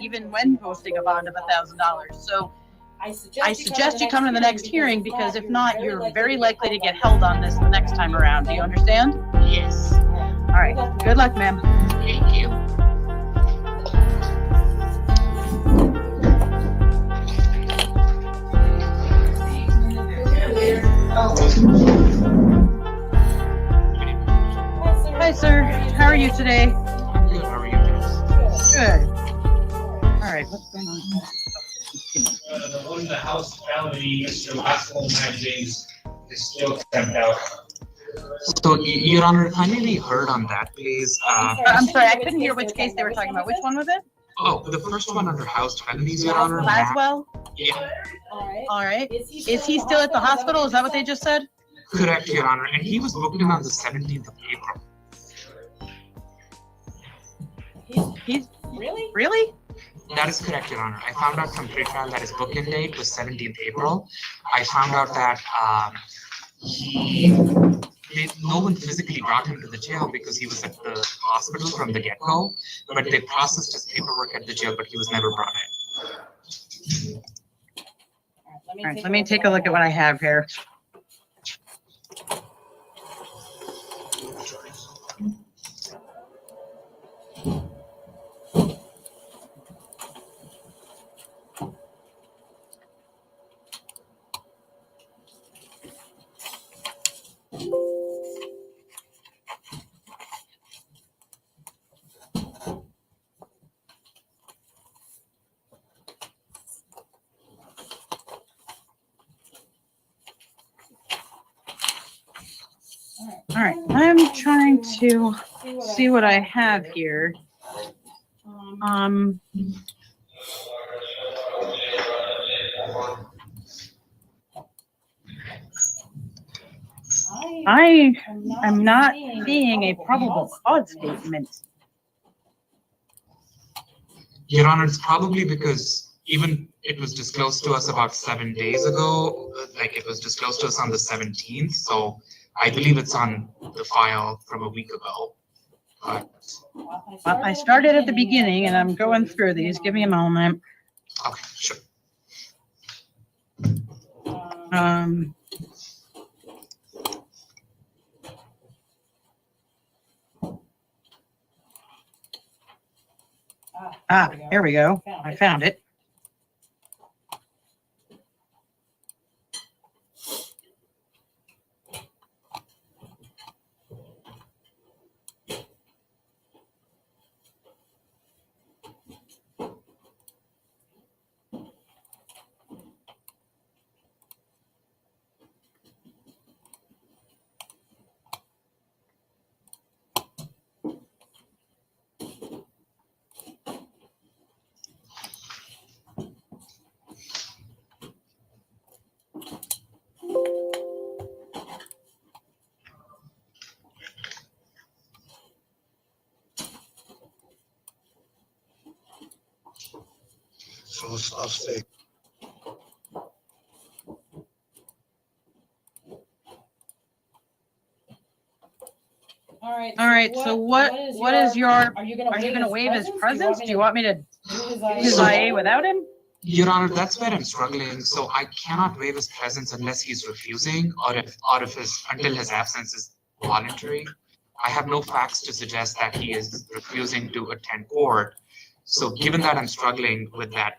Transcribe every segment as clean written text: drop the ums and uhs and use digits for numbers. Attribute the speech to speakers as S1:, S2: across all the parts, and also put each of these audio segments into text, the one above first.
S1: even when posting a bond of $1,000. So I suggest you come to the next hearing, because if not, you're very likely to get held on this the next time around. Do you understand?
S2: Yes.
S1: All right. Good luck, ma'am.
S2: Thank you.
S1: Hi, sir. How are you today?
S2: I'm good. How are you guys?
S1: Good. All right. What's going on?
S3: The one in the house felony, Mr. Laswell magazines is still kept out.
S2: So, Your Honor, if I may be heard on that, please.
S1: I'm sorry, I couldn't hear which case they were talking about. Which one was it?
S2: Oh, the first one under house felonies, Your Honor.
S1: Laswell?
S2: Yeah.
S1: All right. Is he still at the hospital? Is that what they just said?
S2: Correct, Your Honor. And he was booked in on the 17th of April.
S1: He's really?
S2: That is correct, Your Honor. I found out from pre-trial that his booking date was 17th April. I found out that no one physically brought him to the jail because he was at the hospital from the get-go, but they processed his paperwork at the jail, but he was never brought in.
S1: All right, let me take a look at what I have here. All right, I'm trying to see what I have here. I am not seeing a probable cause statement.
S2: Your Honor, it's probably because even it was disclosed to us about 7 days ago, like it was disclosed to us on the 17th, so I believe it's on the file from a week ago. But
S1: Well, I started at the beginning and I'm going through these. Give me a moment.
S2: okay, sure.
S1: Here we go. I found it.
S3: So I'll say.
S1: All right. So what is your? Are you gonna waive his presence? Do you want me to do his IA without him?
S2: Your Honor, that's where I'm struggling. So I cannot waive his presence unless he's refusing, or if until his absence is voluntary. I have no facts to suggest that he is refusing to attend court. So given that I'm struggling with that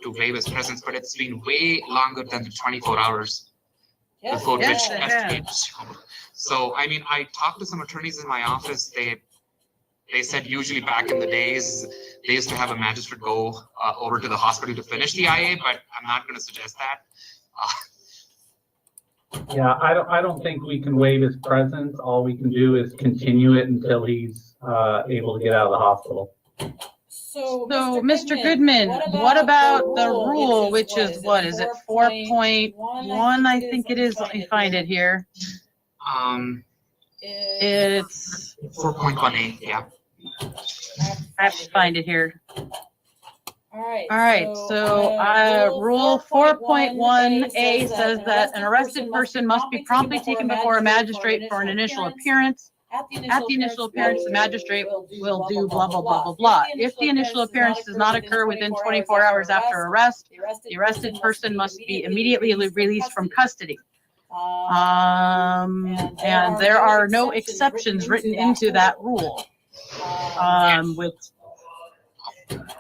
S2: to waive his presence, but it's been way longer than the 24 hours before which estimate. So I mean, I talked to some attorneys in my office. They said usually back in the days they used to have a magistrate go over to the hospital to finish the IA, but I'm not going to suggest that.
S4: Yeah, I don't think we can waive his presence. All we can do is continue it until he's able to get out of the hospital.
S1: So Mr. Goodman, what about the rule, which is what? Is it 4.1? I think it is. Let me find it here. It's
S2: 4.18, yeah.
S1: I have to find it here. All right, so Rule 4.1A says that an arrested person must be promptly taken before a magistrate for an initial appearance. At the initial appearance, the magistrate will do blah, blah, blah, blah, blah. If the initial appearance does not occur within 24 hours after arrest, the arrested person must be immediately released from custody. And there are no exceptions written into that rule. With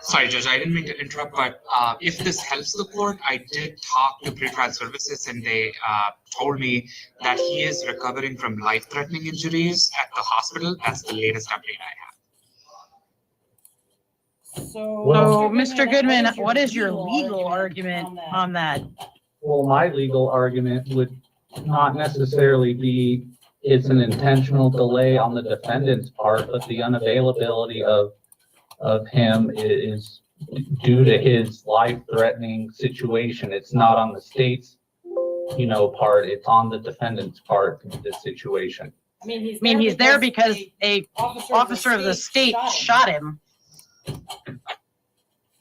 S2: Sorry, Judge, I didn't mean to interrupt, but if this helps the court, I did talk to pretrial services and they told me that he is recovering from life-threatening injuries at the hospital. That's the latest update I have.
S1: So, Mr. Goodman, what is your legal argument on that?
S4: Well, my legal argument would not necessarily be it's an intentional delay on the defendant's part, but the unavailability of him is due to his life-threatening situation. It's not on the state's, part. It's on the defendant's part in this situation.
S1: I mean, he's there because a officer of the state shot him.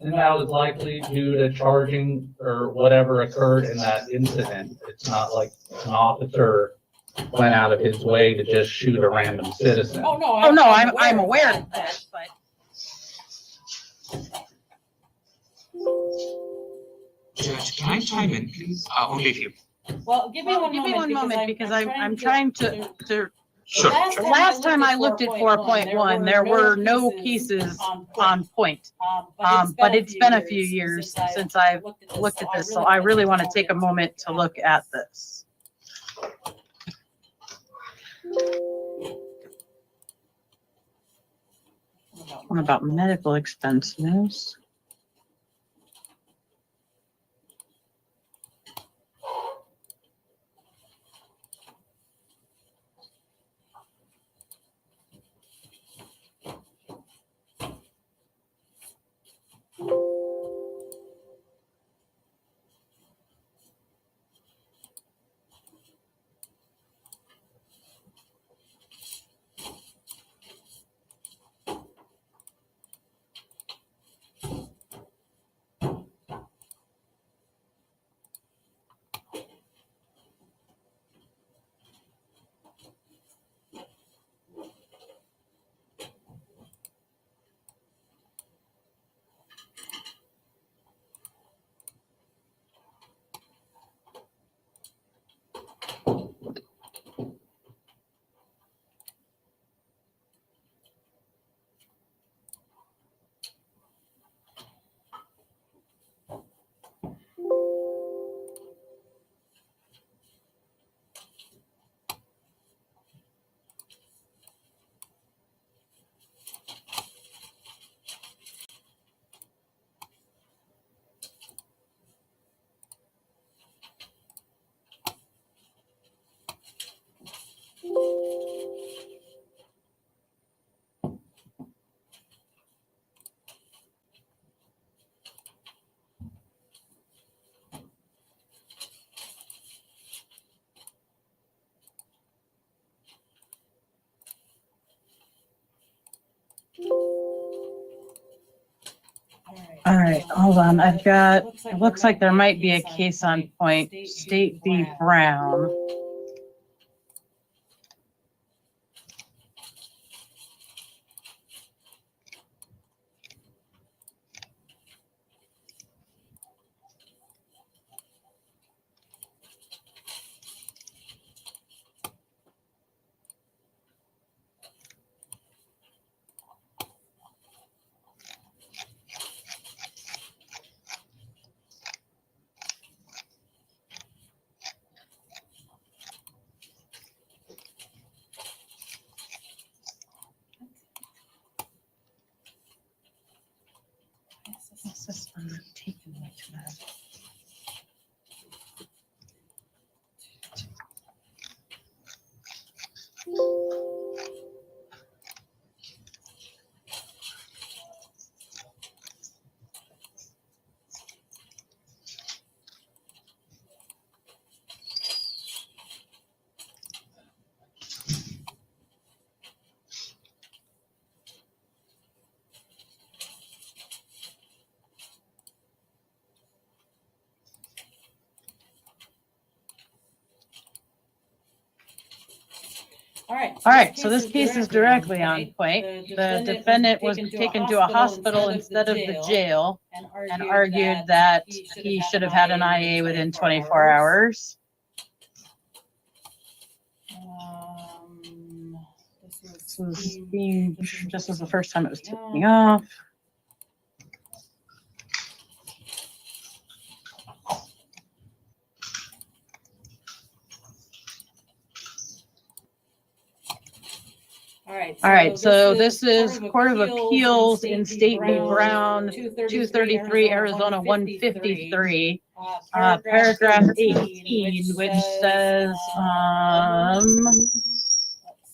S4: And that was likely due to charging or whatever occurred in that incident. It's not like an officer went out of his way to just shoot a random citizen.
S1: Oh no, I'm aware of that, but.
S2: Judge, can I chime in, please? Only if you.
S1: Well, give me one moment because I'm trying to.
S2: Sure.
S1: The last time I looked at 4.1, there were no cases on point. But it's been a few years since I've looked at this, so I really want to take a moment to look at this. What about medical expenses? All right, hold on. I've got, it looks like there might be a case on point, State v. Brown. All right, so this case is directly on point. The defendant was taken to a hospital instead of the jail and argued that he should have had an IA within 24 hours. This was the first time it was taking off. All right, so this is Court of Appeals in State v. Brown, 233 Arizona 153, paragraph 18, which says,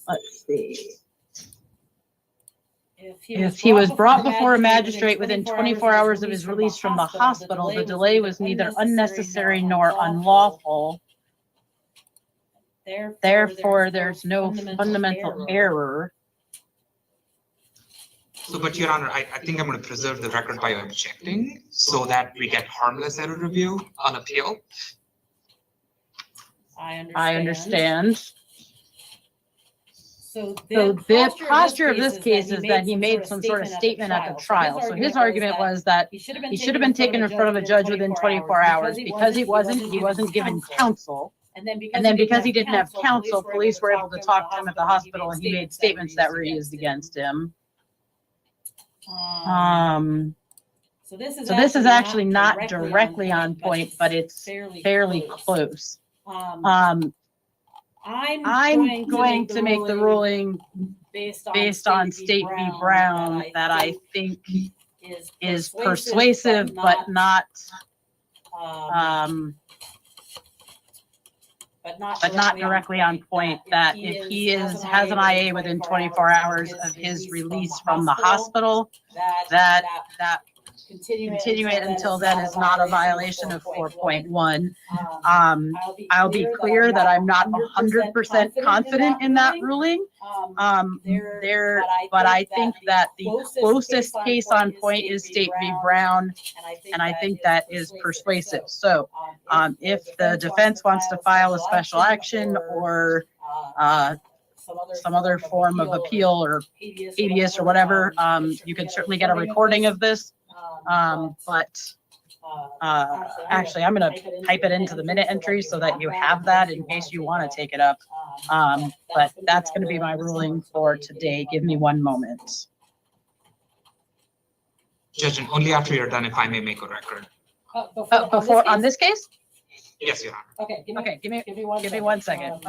S1: let's see. If he was brought before a magistrate within 24 hours of his release from the hospital, the delay was neither unnecessary nor unlawful. Therefore, there's no fundamental error.
S2: So, but Your Honor, I think I'm going to preserve the record by objecting so that we get harmless error review on appeal.
S1: I understand. So the posture of this case is that he made some sort of statement at the trial. So his argument was that he should have been taken in front of a judge within 24 hours. Because he wasn't given counsel. And then because he didn't have counsel, police were able to talk to him at the hospital and he made statements that were used against him. So this is actually not directly on point, but it's fairly close. I'm going to make the ruling based on State v. Brown that I think is persuasive, but not directly on point, that if he has an IA within 24 hours of his release from the hospital, that continue it until then is not a violation of 4.1. I'll be clear that I'm not 100% confident in that ruling. But I think that the closest case on point is State v. Brown, and I think that is persuasive. So if the defense wants to file a special action or some other form of appeal or habeas or whatever, you can certainly get a recording of this. Actually, I'm going to type it into the minute entry so that you have that in case you want to take it up. But that's going to be my ruling for today. Give me one moment.
S2: Judge, and only after you're done, if I may make a record.
S1: Before on this case?
S2: Yes, Your Honor.
S1: Okay, give me one second.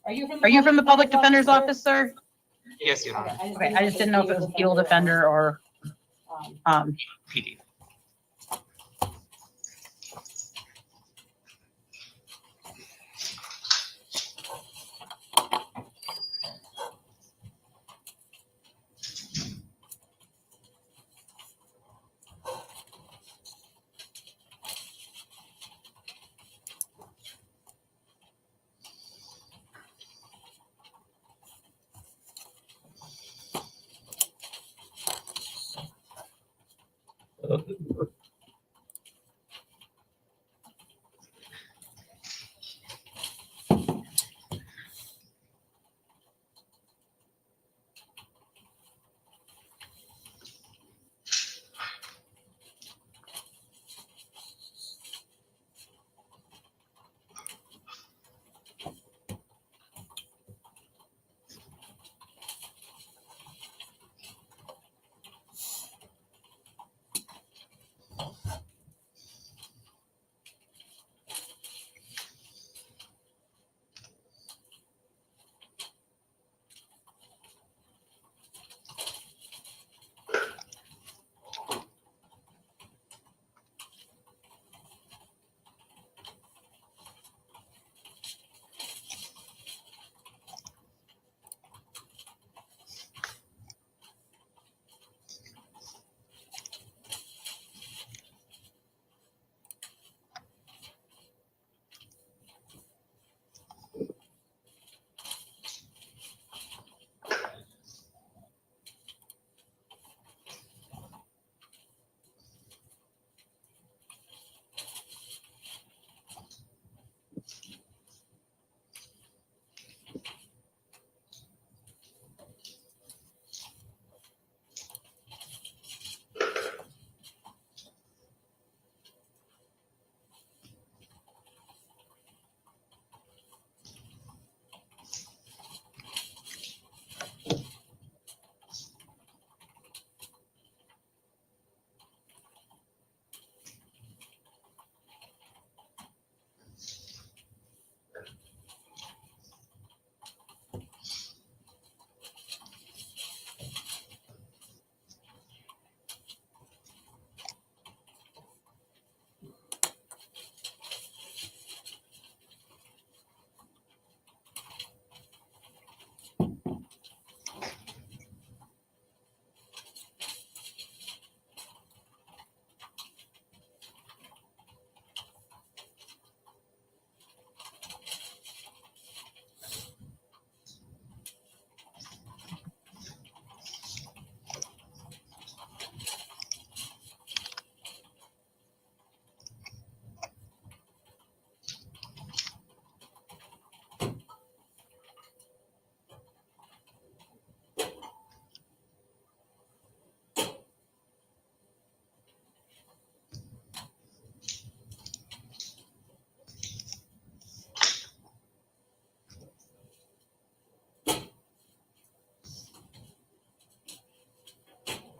S1: Are you from the Public Defender's Office, sir?
S2: Yes, Your Honor.
S1: Okay, I just didn't know if it was appeal defender or
S2: PD.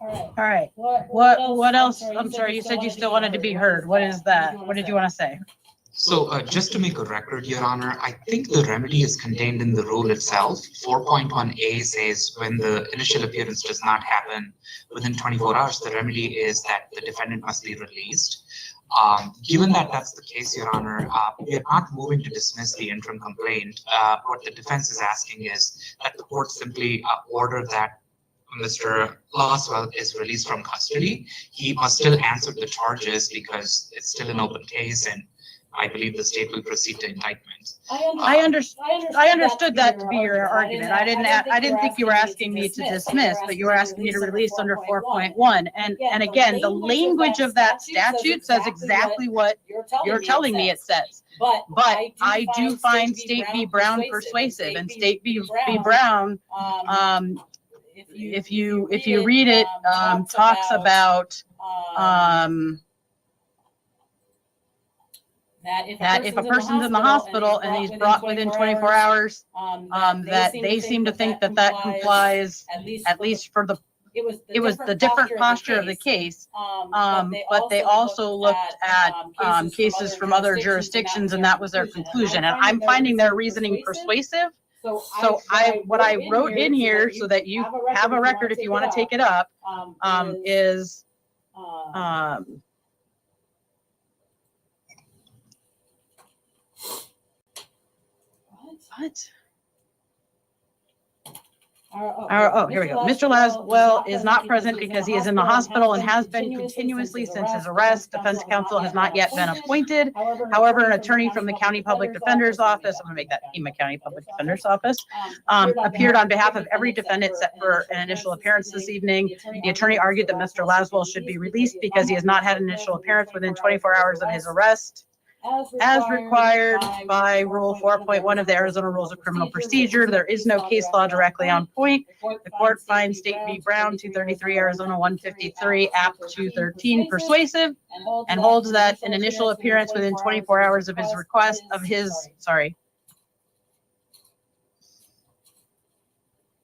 S1: All right. What else? I'm sorry, you said you still wanted to be heard. What is that? What did you want to say?
S2: So just to make a record, Your Honor, I think the remedy is contained in the rule itself. 4.1A says when the initial appearance does not happen within 24 hours, the remedy is that the defendant must be released. Given that that's the case, Your Honor, we are not moving to dismiss the interim complaint. What the defense is asking is that the court simply order that Mr. Laswell is released from custody. He must still answer the charges because it's still an open case, and I believe the state will proceed to indictment.
S1: I understood that to be your argument. I didn't think you were asking me to dismiss, but you were asking me to release under 4.1. And again, the language of that statute says exactly what you're telling me it says. But I do find State v. Brown persuasive, and State v. Brown, if you read it, talks about that if a person's in the hospital and he's brought within 24 hours, that they seem to think that that complies, at least for the, it was the different posture of the case. But they also looked at cases from other jurisdictions, and that was their conclusion. And I'm finding their reasoning persuasive. So what I wrote in here, so that you have a record if you want to take it up, is what? Oh, here we go. Mr. Laswell is not present because he is in the hospital and has been continuously since his arrest. Defense counsel has not yet been appointed. However, an attorney from the County Public Defender's Office, I'm going to make that Pima County Public Defender's Office, appeared on behalf of every defendant set for an initial appearance this evening. The attorney argued that Mr. Laswell should be released because he has not had an initial appearance within 24 hours of his arrest, as required by Rule 4.1 of the Arizona Rules of Criminal Procedure. There is no case law directly on point. The court finds State v. Brown, 233 Arizona 153, App 213 persuasive, and holds that an initial appearance within 24 hours of his request of his,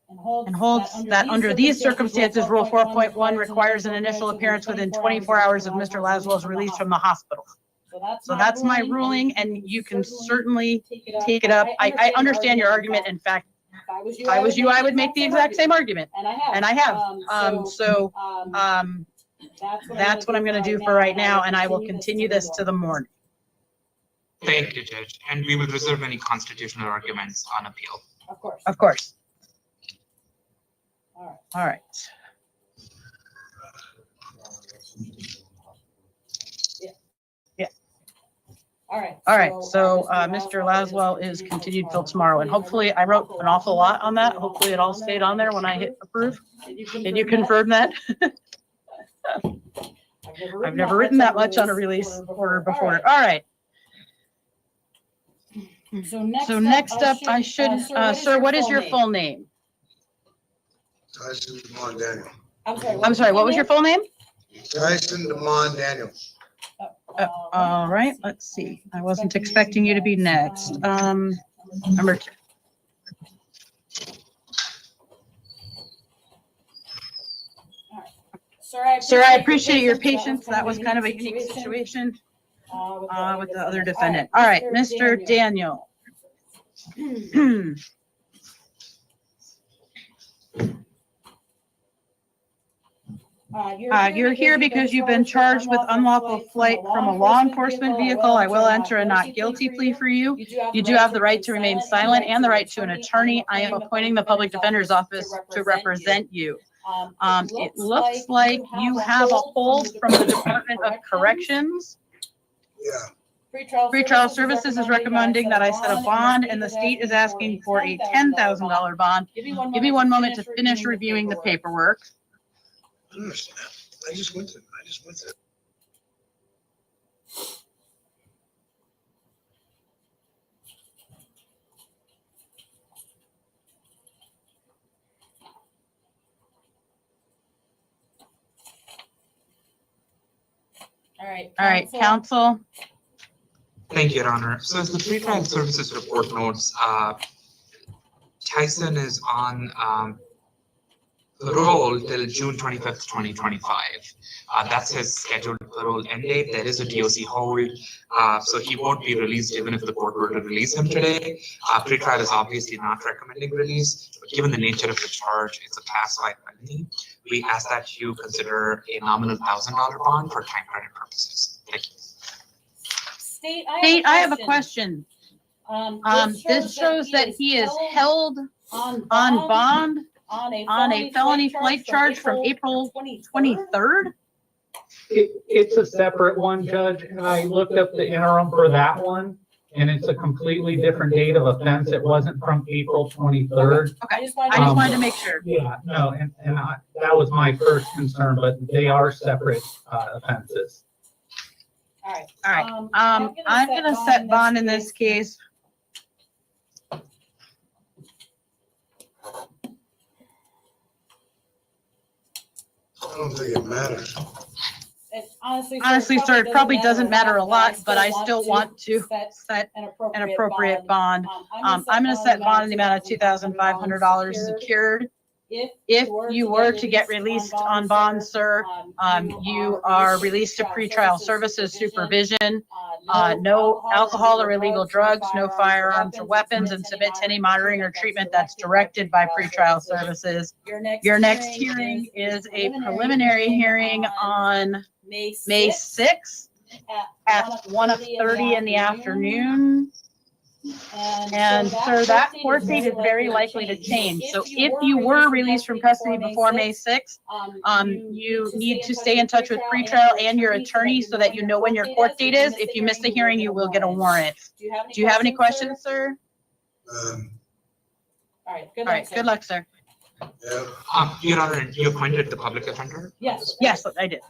S1: and holds that under these circumstances, Rule 4.1 requires an initial appearance within 24 hours of Mr. Laswell's release from the hospital. So that's my ruling, and you can certainly take it up. I understand your argument. In fact, if I was you, I would make the exact same argument, and I have. That's what I'm going to do for right now, and I will continue this to the morning.
S2: Thank you, Judge. And we will reserve any constitutional arguments on appeal.
S1: Of course. All right. All right, so Mr. Laswell is continued till tomorrow, and hopefully, I wrote an awful lot on that. Hopefully it all stayed on there when I hit approve. Can you confirm that? I've never written that much on a release order before. All right. So next up, I should, sir, what is your full name?
S5: Tyson DeMond Daniel.
S1: I'm sorry, what was your full name?
S5: Tyson DeMond Daniel.
S1: All right, let's see. I wasn't expecting you to be next. Number 2. Sir, I appreciate your patience. That was kind of a unique situation with the other defendant. All right, Mr. Daniel. You're here because you've been charged with unlawful flight from a law enforcement vehicle. I will enter a not guilty plea for you. You do have the right to remain silent and the right to an attorney. I am appointing the public defender's office to represent you. It looks like you have a hold from the Department of Corrections.
S5: Yeah.
S1: Pretrial Services is recommending that I set a bond, and the state is asking for a $10,000 bond. Give me one moment to finish reviewing the paperwork.
S5: I don't understand. I just went to.
S1: All right, counsel.
S2: Thank you, Your Honor. So as the pretrial services report notes, Tyson is on parole till June 25th, 2025. That's his scheduled parole end date. There is a DOC hold, so he won't be released even if the court were to release him today. Pretrial is obviously not recommending release, but given the nature of the charge, it's a classified felony. We ask that you consider a nominal $1,000 bond for time credit purposes. Thank you.
S1: State, I have a question. This shows that he is held on bond on a felony flight charge from April 23rd?
S4: It's a separate one, Judge, and I looked up the interim for that one, and it's a completely different date of offense. It wasn't from April 23rd.
S1: Okay, I just wanted to make sure.
S4: Yeah, no, that was my first concern, but they are separate offenses.
S1: All right. I'm gonna set bond in this case.
S5: I don't think it matters.
S1: Honestly, sir, it probably doesn't matter a lot, but I still want to set an appropriate bond. I'm gonna set bond in the amount of $2,500 secured. If you were to get released on bond, sir, you are released to pretrial services supervision. No alcohol or illegal drugs, no firearms or weapons, and submit to any monitoring or treatment that's directed by pretrial services. Your next hearing is a preliminary hearing on May 6th at 1:30 in the afternoon. And sir, that court date is very likely to change. So if you were released from custody before May 6th, you need to stay in touch with pretrial and your attorney so that you know when your court date is. If you miss the hearing, you will get a warrant. Do you have any questions, sir? All right, good luck, sir.
S5: Yeah.
S2: Your Honor, you appointed the public defender?
S1: Yes, I did.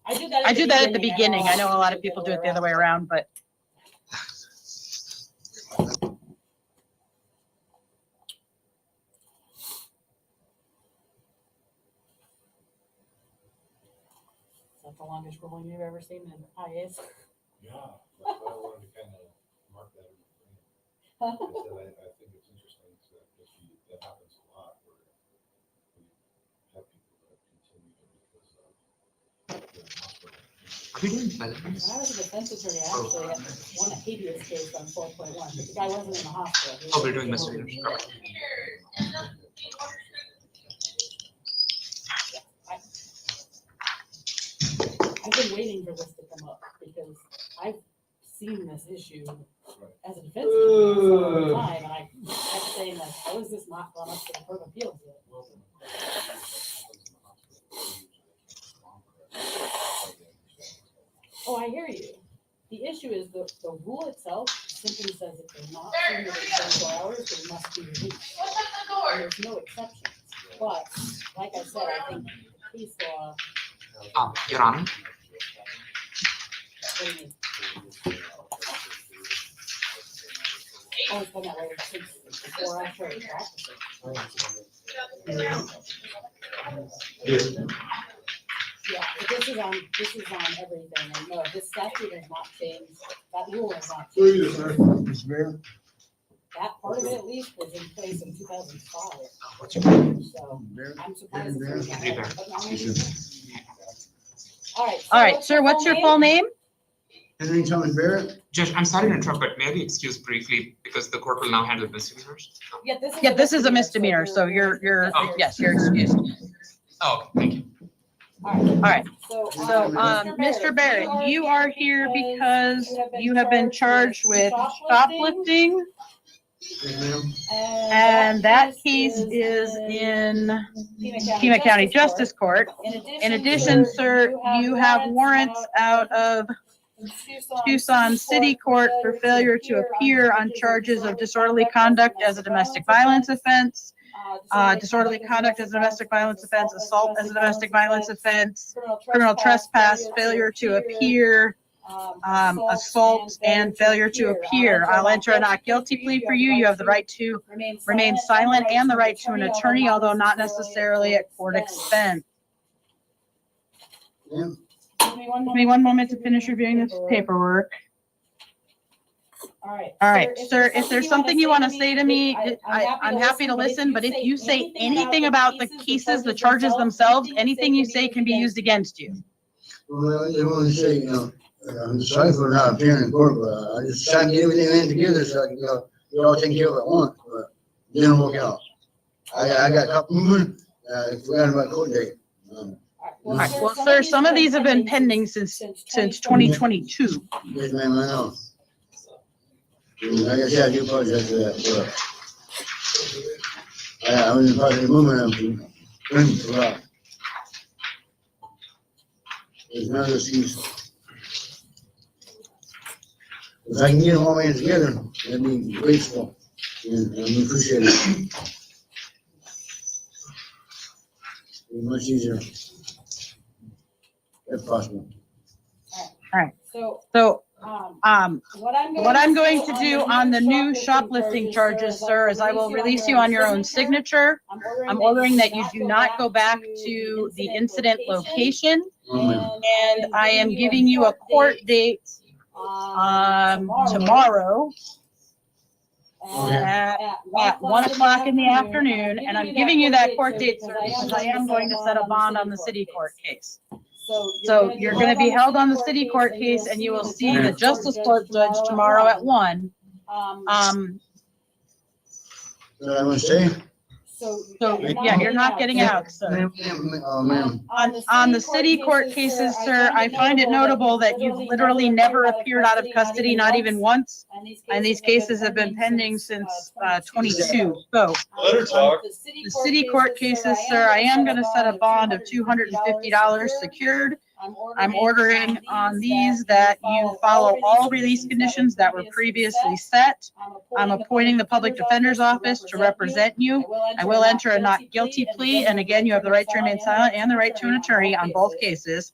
S1: I do that at the beginning. I know a lot of people do it the other way around, but. That's the longest ruling you've ever seen in IAs.
S6: Yeah, that's why I wanted to kind of mark that. I think it's interesting that happens a lot where we have people that continue because of the hospital.
S2: Are we doing felonies?
S1: When I was a defense attorney, I actually won a habeas case on 4.1, but the guy wasn't in the hospital.
S2: Oh, we're doing misdemeanors.
S1: I've been waiting for this to come up because I've seen this issue as a defense attorney for a long time, and I kept saying like, how is this not gone up to the Court of Appeals yet? Oh, I hear you. The issue is the rule itself simply says if they're not seen within 24 hours, they must be released. And there's no exceptions. But like I said, I think the case law.
S2: Your Honor.
S1: What do you mean? Oh, it's been that way since before I started practicing. Yeah, but this is on everything, and no, this statute has not changed, that rule has not
S5: Who are you,
S1: changed.
S5: sir? Mr. Mayor?
S1: That part of it at least was in place in 2005,
S2: What's your name?
S1: so
S5: Mayor?
S1: I'm surprised.
S5: Mayor?
S1: All right, sir, what's your full name?
S5: Henry Thomas Barrett?
S2: Judge, I'm sorry to interrupt, but may I be excused briefly because the court will now handle misdemeanors?
S1: Yeah, this is a misdemeanor, so you're, yes, you're excused.
S2: Oh, thank you.
S1: All right, so, Mr. Barrett, you are here because you have been charged with shoplifting,
S5: Yes, ma'am.
S1: and that case is in Pima County Justice Court. In addition, sir, you have warrants out of Tucson City Court for failure to appear on charges of disorderly conduct as a domestic violence offense, disorderly conduct as a domestic violence offense, assault as a domestic violence offense, criminal trespass, failure to appear, assault, and failure to appear. I'll enter a not guilty plea for you. You have the right to remain silent and the right to an attorney, although not necessarily at court expense.
S5: Yeah.
S1: Give me one moment to finish reviewing this paperwork.
S7: All
S1: All right, sir, if there's something you want to say to me, I'm happy to listen, but if you say anything about the cases, the charges themselves, anything you say can be used against you.
S5: Well, they want to say, I'm sorry for not appearing in court, but I just tried to get everything in together so I can, get all taken care of at once, but it didn't work out. I got caught moving, forgot about court date.
S1: All right, well, sir, some of these have been pending since 2022.
S5: Yes, ma'am, I know. Like I said, I do apologize for that, but I was in part of the movement, I'm running for a while. There's no excuse. If I can get them all in together, that'd be graceful, and I appreciate it. Be much easier, if possible.
S1: All right,
S7: So,
S1: so,
S7: what I'm going to do
S1: on the new shoplifting charges, sir, is I will release you on your own signature. I'm ordering that you do not go back to the incident location,
S5: Oh, ma'am.
S1: and I am giving you a court date, tomorrow at 1 o'clock in the afternoon, and I'm giving you that court date, sir, because I am going to set a bond on the city court case. So you're going to be held on the city court case, and you will see the justice court judge tomorrow at 1.
S5: What I want to say?
S1: So, yeah, you're not getting out, sir.
S5: Ma'am.
S1: On the city court cases, sir, I find it notable that you've literally never appeared out of custody, not even once. And these cases have been pending since 22. So
S3: Let her talk.
S1: the city court cases, sir, I am going to set a bond of $250 secured. I'm ordering on these that you follow all release conditions that were previously set. I'm appointing the public defender's office to represent you. I will enter a not guilty plea, and again, you have the right to remain silent and the right to an attorney on both cases.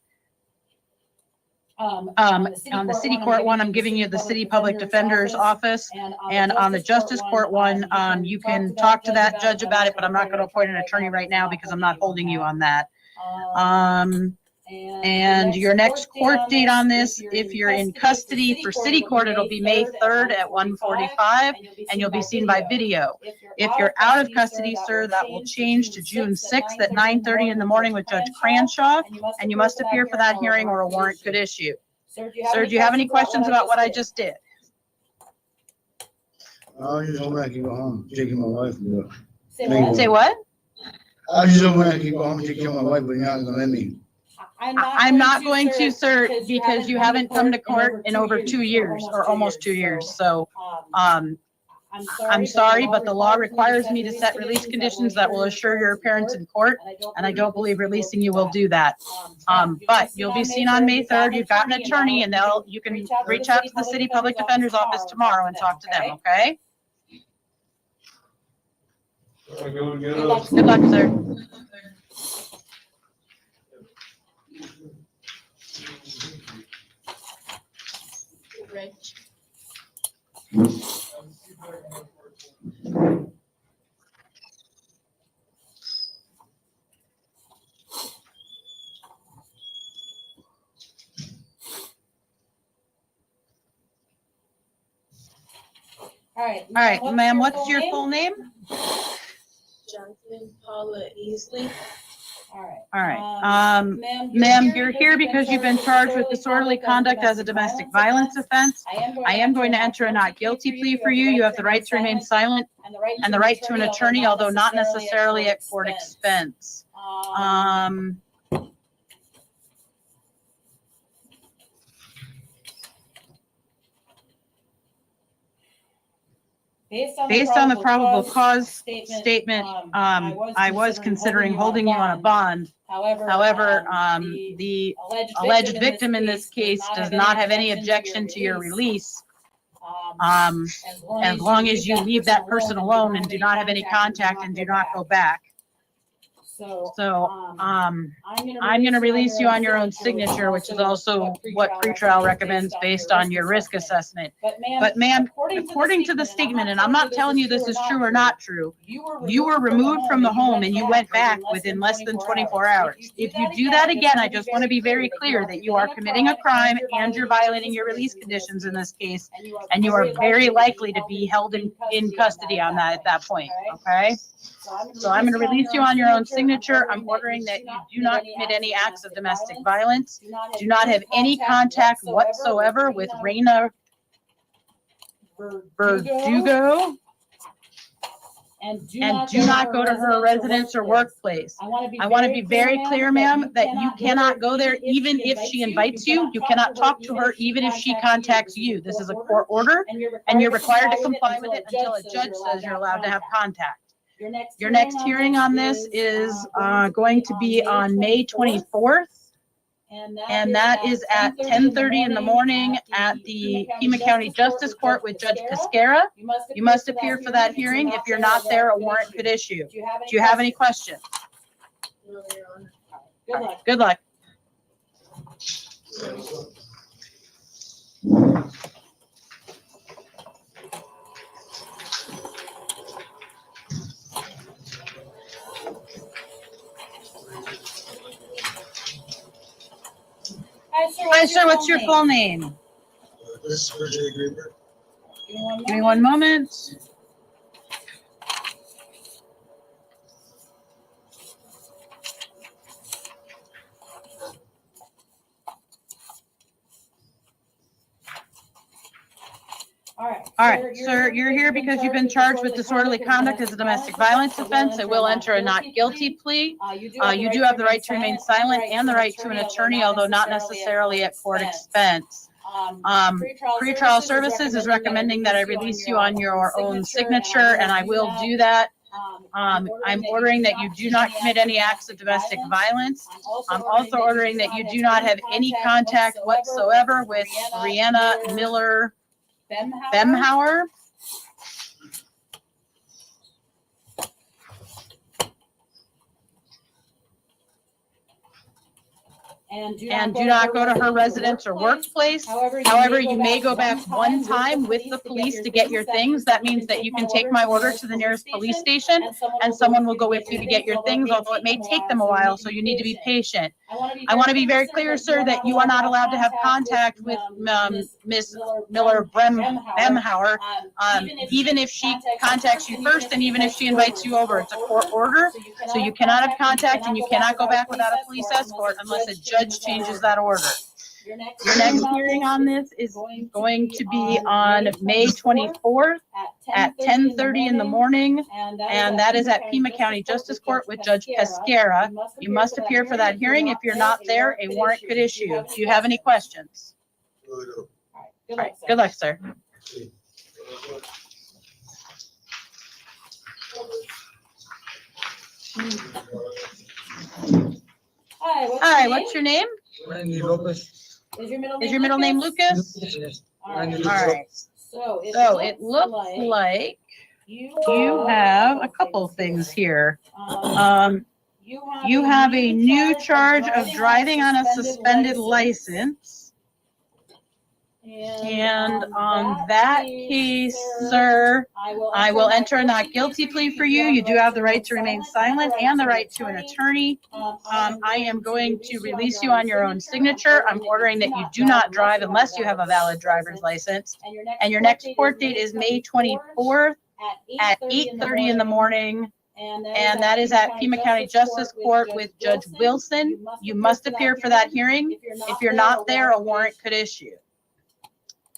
S1: On the city court one, I'm giving you the city public defender's office, and on the justice court one, you can talk to that judge about it, but I'm not going to appoint an attorney right now because I'm not holding you on that. And your next court date on this, if you're in custody for city court, it'll be May 3rd at 1:45, and you'll be seen by video. If you're out of custody, sir, that will change to June 6th at 9:30 in the morning with Judge Cranshaw, and you must appear for that hearing or a warrant could issue. Sir, do you have any questions about what I just did?
S5: I was just hoping I could go home, taking my wife.
S1: Say what?
S5: I was just hoping I could go home and take care of my wife, but you're not gonna let me.
S1: I'm not going to, sir, because you haven't come to court in over 2 years, or almost 2 years. So, I'm sorry, but the law requires me to set release conditions that will assure your appearance in court, and I don't believe releasing you will do that. But you'll be seen on May 3rd. You've got an attorney, and you can reach out to the city public defender's office tomorrow and talk to them, okay? Good luck, sir.
S7: All
S1: right, ma'am, what's your full name?
S8: Johnson Paula Easley.
S7: All
S1: right. Ma'am, you're here because you've been charged with disorderly conduct as a domestic violence offense. I am going to enter a not guilty plea for you. You have the right to remain silent and the right to an attorney, although not necessarily at court expense. Based on the probable cause statement, I was considering holding you on a bond. However, the alleged victim in this case does not have any objection to your release, as long as you leave that person alone and do not have any contact and do not go back.
S7: So, I'm gonna release you on your own signature, which is also what pretrial recommends based on your risk assessment. But ma'am, according to the statement, and I'm not telling you this is true or not true, you were removed from the home and you went back within less than 24 hours. If you do that again, I just want to be very clear that you are committing a crime and you're violating your release conditions in this case, and you are very likely to be held in custody on that at that point, okay? So I'm going to release you on your own signature. I'm ordering that you do not commit any acts of domestic violence. Do not have any contact whatsoever with Reina Verdugo. And do not go to her residence or workplace. I want to be very clear, ma'am, that you cannot go there even if she invites you. You cannot talk to her even if she contacts you. This is a court order, and you're required to comply with it until a judge says you're allowed to have contact. Your next hearing on this is going to be on May 24th. And that is at 10:30 in the morning at the Pima County Justice Court with Judge Pescara. You must appear for that hearing. If you're not there, a warrant could issue. Do you have any questions? Good luck. Hi, sir, what's your full name?
S5: This is for Jay Greenberg.
S7: Give me one moment. All right, sir, you're here because you've been charged with disorderly conduct as a domestic violence offense. I will enter a not guilty plea. You do have the right to remain silent and the right to an attorney, although not necessarily at court expense. Pretrial Services is recommending that I release you on your own signature, and I will do that. I'm ordering that you do not commit any acts of domestic violence. I'm also ordering that you do not have any contact whatsoever with Brianna Miller Bemhauer. And do not go to her residence or workplace. However, you may go back one time with the police to get your things. That means that you can take my order to the nearest police station and someone will go with you to get your things, although it may take them a while, so you need to be patient. I want to be very clear, sir, that you are not allowed to have contact with Miss Miller Bemhauer, even if she contacts you first and even if she invites you over. It's a court order, so you cannot have contact and you cannot go back without a police escort unless a judge changes that order. Your next hearing on this is going to be on May 24th at 10:30 in the morning, and that is at Pima County Justice Court with Judge Pescara. You must appear for that hearing. If you're not there, a warrant could issue. Do you have any questions? All right, good luck, sir. Hi, what's your name?
S5: Randy Lopez.
S7: Is your middle name Lucas?
S5: Yes.
S7: All right. So it looks like you have a couple things here. You have a new charge of driving on a suspended license. And on that case, sir, I will enter a not guilty plea for you. You do have the right to remain silent and the right to an attorney. I am going to release you on your own signature. I'm ordering that you do not drive unless you have a valid driver's license. And your next court date is May 24th at 8:30 in the morning. And that is at Pima County Justice Court with Judge Wilson. You must appear for that hearing. If you're not there, a warrant could issue.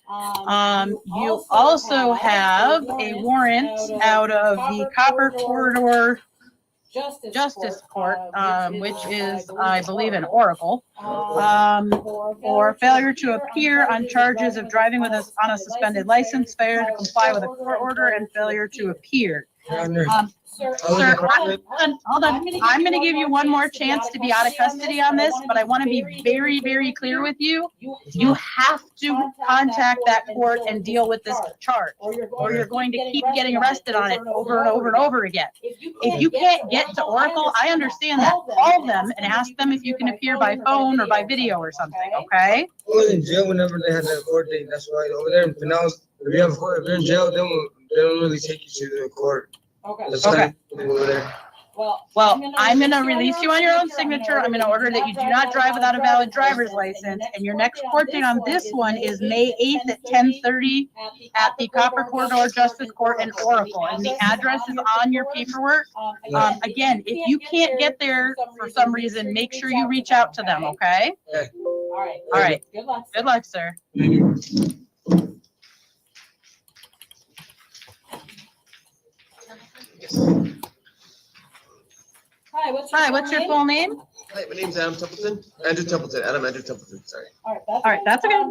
S7: You also have a warrant out of the Copper Corridor Justice Court, which is, I believe, in Oracle, for failure to appear on charges of driving with on a suspended license, failure to comply with a court order, and failure to appear. Sir, hold on. I'm gonna give you one more chance to be out of custody on this, but I want to be very, very clear with you. You have to contact that court and deal with this charge, or you're going to keep getting arrested on it over and over and over again. If you can't get to Oracle, I understand that. Call them and ask them if you can appear by phone or by video or something, okay?
S8: I was in jail whenever they had that court date. That's why over there in Pinellas, if you have a court, if you're in jail, they don't really take you to the court. That's
S7: Okay.
S8: over there.
S7: Well, I'm gonna release you on your own signature. I'm gonna order that you do not drive without a valid driver's license. And your next court date on this one is May 8th at 10:30 at the Copper Corridor Justice Court in Oracle. And the address is on your paperwork. Again, if you can't get there for some reason, make sure you reach out to them, okay?
S8: Okay.
S7: All right. Good luck, sir. Hi, what's your full name?
S9: Hi, my name's Adam Templeton. Andrew Templeton. Andrew Templeton, sorry.
S7: All right, that's okay.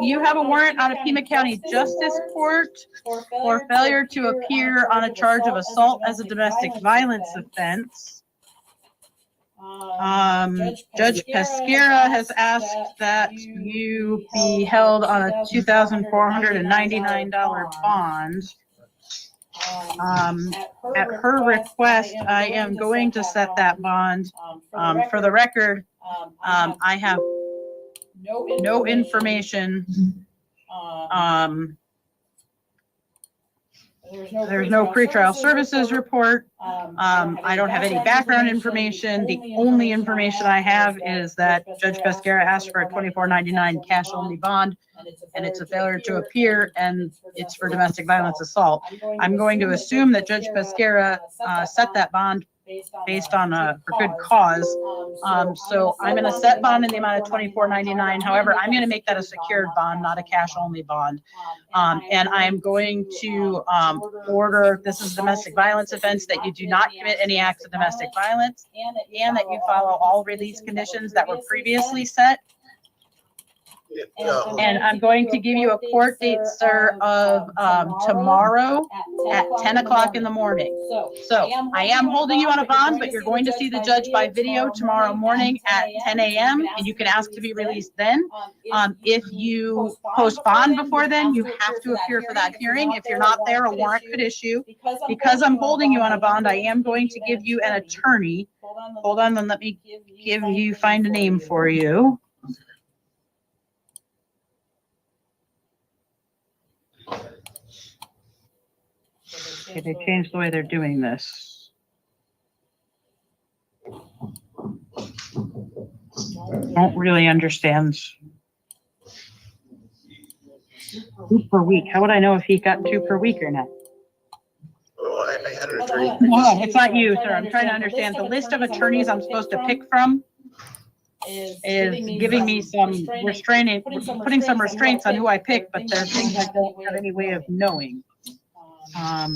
S7: You have a warrant out of Pima County Justice Court for failure to appear on a charge of assault as a domestic violence offense. Judge Pesquera has asked that you be held on a $2,499 bond. At her request, I am going to set that bond. For the record, I have no information. There's no pretrial services report. I don't have any background information. The only information I have is that Judge Pesquera asked for a $2,499 cash only bond, and it's a failure to appear, and it's for domestic violence assault. I'm going to assume that Judge Pesquera set that bond based on for good cause. So I'm going to set bond in the amount of $2,499. However, I'm going to make that a secured bond, not a cash only bond. And I'm going to order, this is domestic violence offense, that you do not commit any acts of domestic violence, and that you follow all release conditions that were previously set. And I'm going to give you a court date, sir, of tomorrow at 10 o'clock in the morning. So I am holding you on a bond, but you're going to see the judge by video tomorrow morning at 10 a.m. and you can ask to be released then. If you post bond before then, you have to appear for that hearing. If you're not there, a warrant could issue. Because I'm holding you on a bond, I am going to give you an attorney. Hold on, then let me find a name for you. Okay, they changed the way they're doing this. Don't really understand. 2 per week. How would I know if he got 2 per week or not?
S9: Oh, I had an attorney.
S7: No, it's not you, sir. I'm trying to understand. The list of attorneys I'm supposed to pick from is giving me some restraining, putting some restraints on who I pick, but there are things I don't have any way of knowing. All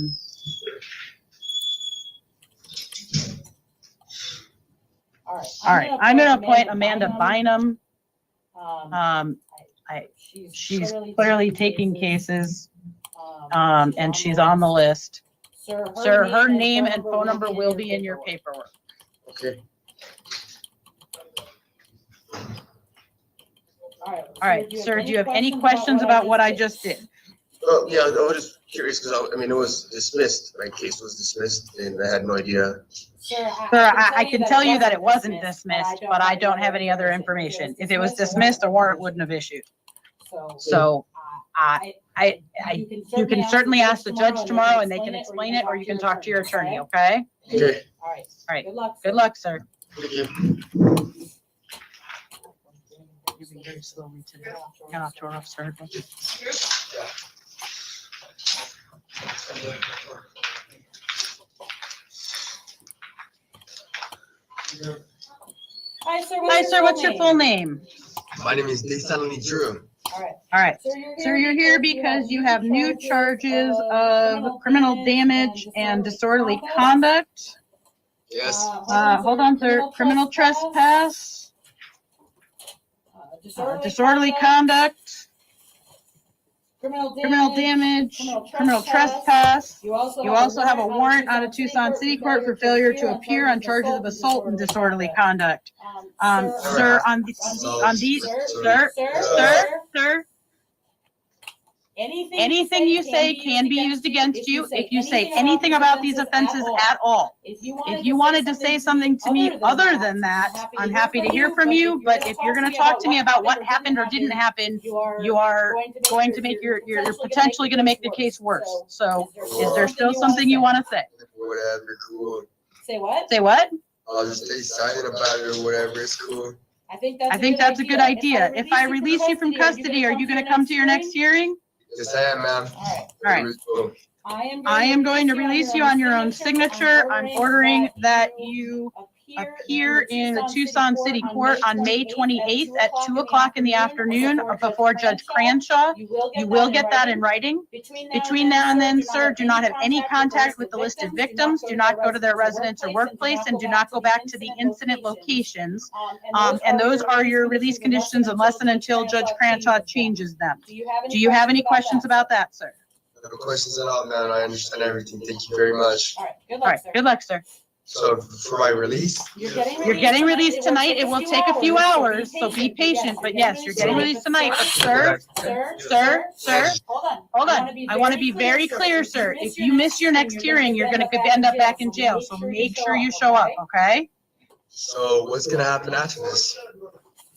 S7: right, I'm going to appoint Amanda Bynum. She's clearly taking cases, and she's on the list. Sir, her name and phone number will be in your paperwork.
S9: Okay.
S7: All right, sir, do you have any questions about what I just did?
S9: Oh, yeah, I was just curious because I mean, it was dismissed. My case was dismissed and I had no idea.
S7: Sir, I can tell you that it wasn't dismissed, but I don't have any other information. If it was dismissed, a warrant wouldn't have issued. So, you can certainly ask the judge tomorrow and they can explain it, or you can talk to your attorney, okay?
S9: Okay.
S7: All right. Good luck, sir.
S9: Thank you.
S7: Moving very slowly today. Got off to a rough start. Hi, sir. What's your full name?
S9: My name is Desalani Drew.
S7: All right. So you're here because you have new charges of criminal damage and disorderly conduct.
S9: Yes.
S7: Hold on, sir. Criminal trespass, disorderly conduct, criminal damage, criminal trespass. You also have a warrant out of Tucson City Court for failure to appear on charges of assault and disorderly conduct. Sir, sir, anything you say can be used against you if you say anything about these offenses at all. If you wanted to say something to me other than that, I'm happy to hear from you, but if you're gonna talk to me about what happened or didn't happen, you are going to make you're potentially gonna make the case worse. So is there still something you wanna say?
S9: Whatever, cool.
S7: Say what? Say what?
S9: I'll just stay silent about it or whatever, it's cool.
S7: I think that's a good idea. If I release you from custody, are you gonna come to your next hearing?
S9: Yes, I am, ma'am.
S7: All right. I am going to release you on your own signature. I'm ordering that you appear in the Tucson City Court on May 28th at 2:00 in the afternoon before Judge Cranshaw. You will get that in writing. Between now and then, sir, do not have any contact with the listed victims. Do not go to their residence or workplace, and do not go back to the incident locations. And those are your release conditions unless and until Judge Cranshaw changes them. Do you have any questions about that, sir?
S9: No questions at all, man. I understand everything. Thank you very much.
S7: All right, good luck, sir.
S9: So for my release?
S7: You're getting released tonight. It will take a few hours, so be patient. But yes, you're getting released tonight. But sir, hold on. I want to be very clear, sir. If you miss your next hearing, you're going to end up back in jail. So make sure you show up, okay?
S9: So what's gonna happen after this?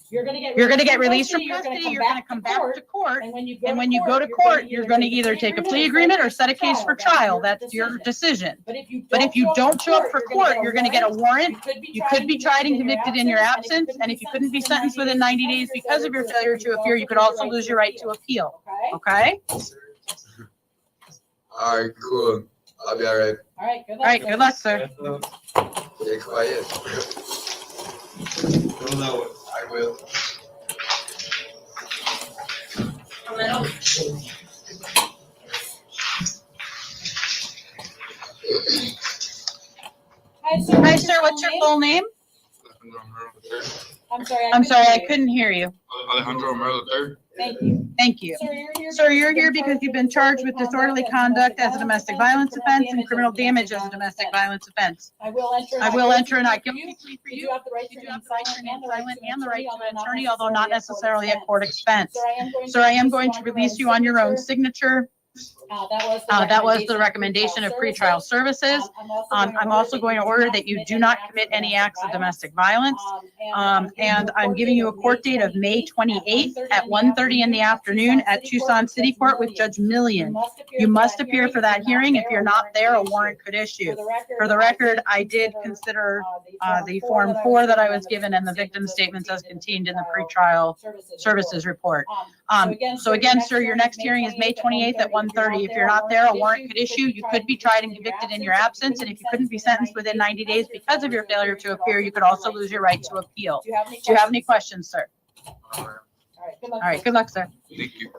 S7: You're going to get released from custody. You're going to come back to court. And when you go to court, you're going to either take a plea agreement or set a case for trial. That's your decision. But if you don't show up for court, you're going to get a warrant. You could be tried and convicted in your absence. And if you couldn't be sentenced within 90 days because of your failure to appear, you could also lose your right to appeal. Okay?
S9: All right, cool. I'll be all right.
S7: All right, good luck, sir.
S9: Stay quiet.
S6: You'll know it.
S9: I will.
S7: Hi, sir. What's your full name? I'm sorry, I couldn't hear you.
S6: Alejandro Romero III.
S7: Thank you. Sir, you're here because you've been charged with disorderly conduct as a domestic violence offense and criminal damage as a domestic violence offense. I will enter a not guilty plea for you. You do have the right to remain silent and the right to an attorney, although not necessarily at court expense. Sir, I am going to release you on your own signature. That was the recommendation of pretrial services. I'm also going to order that you do not commit any acts of domestic violence. And I'm giving you a court date of May 28th at 1:30 in the afternoon at Tucson City Court with Judge Millian. You must appear for that hearing. If you're not there, a warrant could issue. For the record, I did consider the Form 4 that I was given and the victim statements as contained in the pretrial services report. So again, sir, your next hearing is May 28th at 1:30. If you're not there, a warrant could issue. You could be tried and convicted in your absence. And if you couldn't be sentenced within 90 days because of your failure to appear, you could also lose your right to appeal. Do you have any questions, sir? All right, good luck, sir.
S6: Thank you.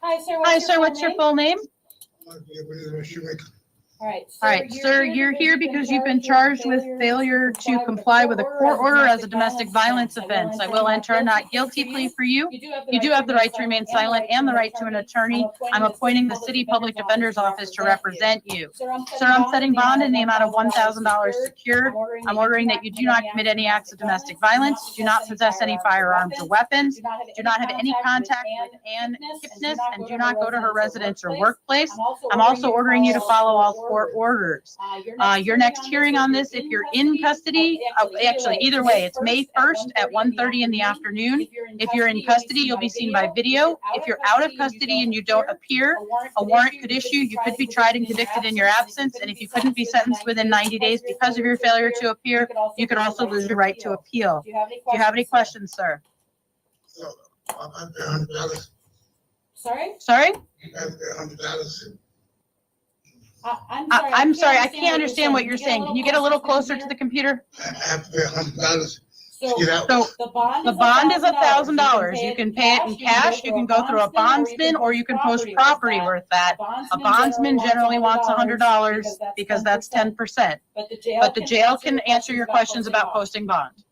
S7: Hi, sir, what's your full name? All right, sir, you're here because you've been charged with failure to comply with a court order as a domestic violence offense. I will enter a not guilty plea for you. You do have the right to remain silent and the right to an attorney. I'm appointing the city public defender's office to represent you. Sir, I'm setting bond in the amount of $1,000 secured. I'm ordering that you do not commit any acts of domestic violence, do not possess any firearms or weapons, do not have any contact with Ann Kipnis, and do not go to her residence or workplace. I'm also ordering you to follow all court orders. Your next hearing on this, if you're in custody, actually either way, it's May 1st at 1:30 in the afternoon. If you're in custody, you'll be seen by video. If you're out of custody and you don't appear, a warrant could issue. You could be tried and convicted in your absence. And if you couldn't be sentenced within 90 days because of your failure to appear, you could also lose your right to appeal. Do you have any questions, sir? Sorry? I'm sorry, I can't understand what you're saying. Can you get a little closer to the computer?
S5: I have to pay $100.
S1: So the bond is $1,000. You can pay it in cash, you can go through a bondsman, or you can post property worth that. A bondsman generally wants $100 because that's 10%. But the jail can answer your questions about posting bond.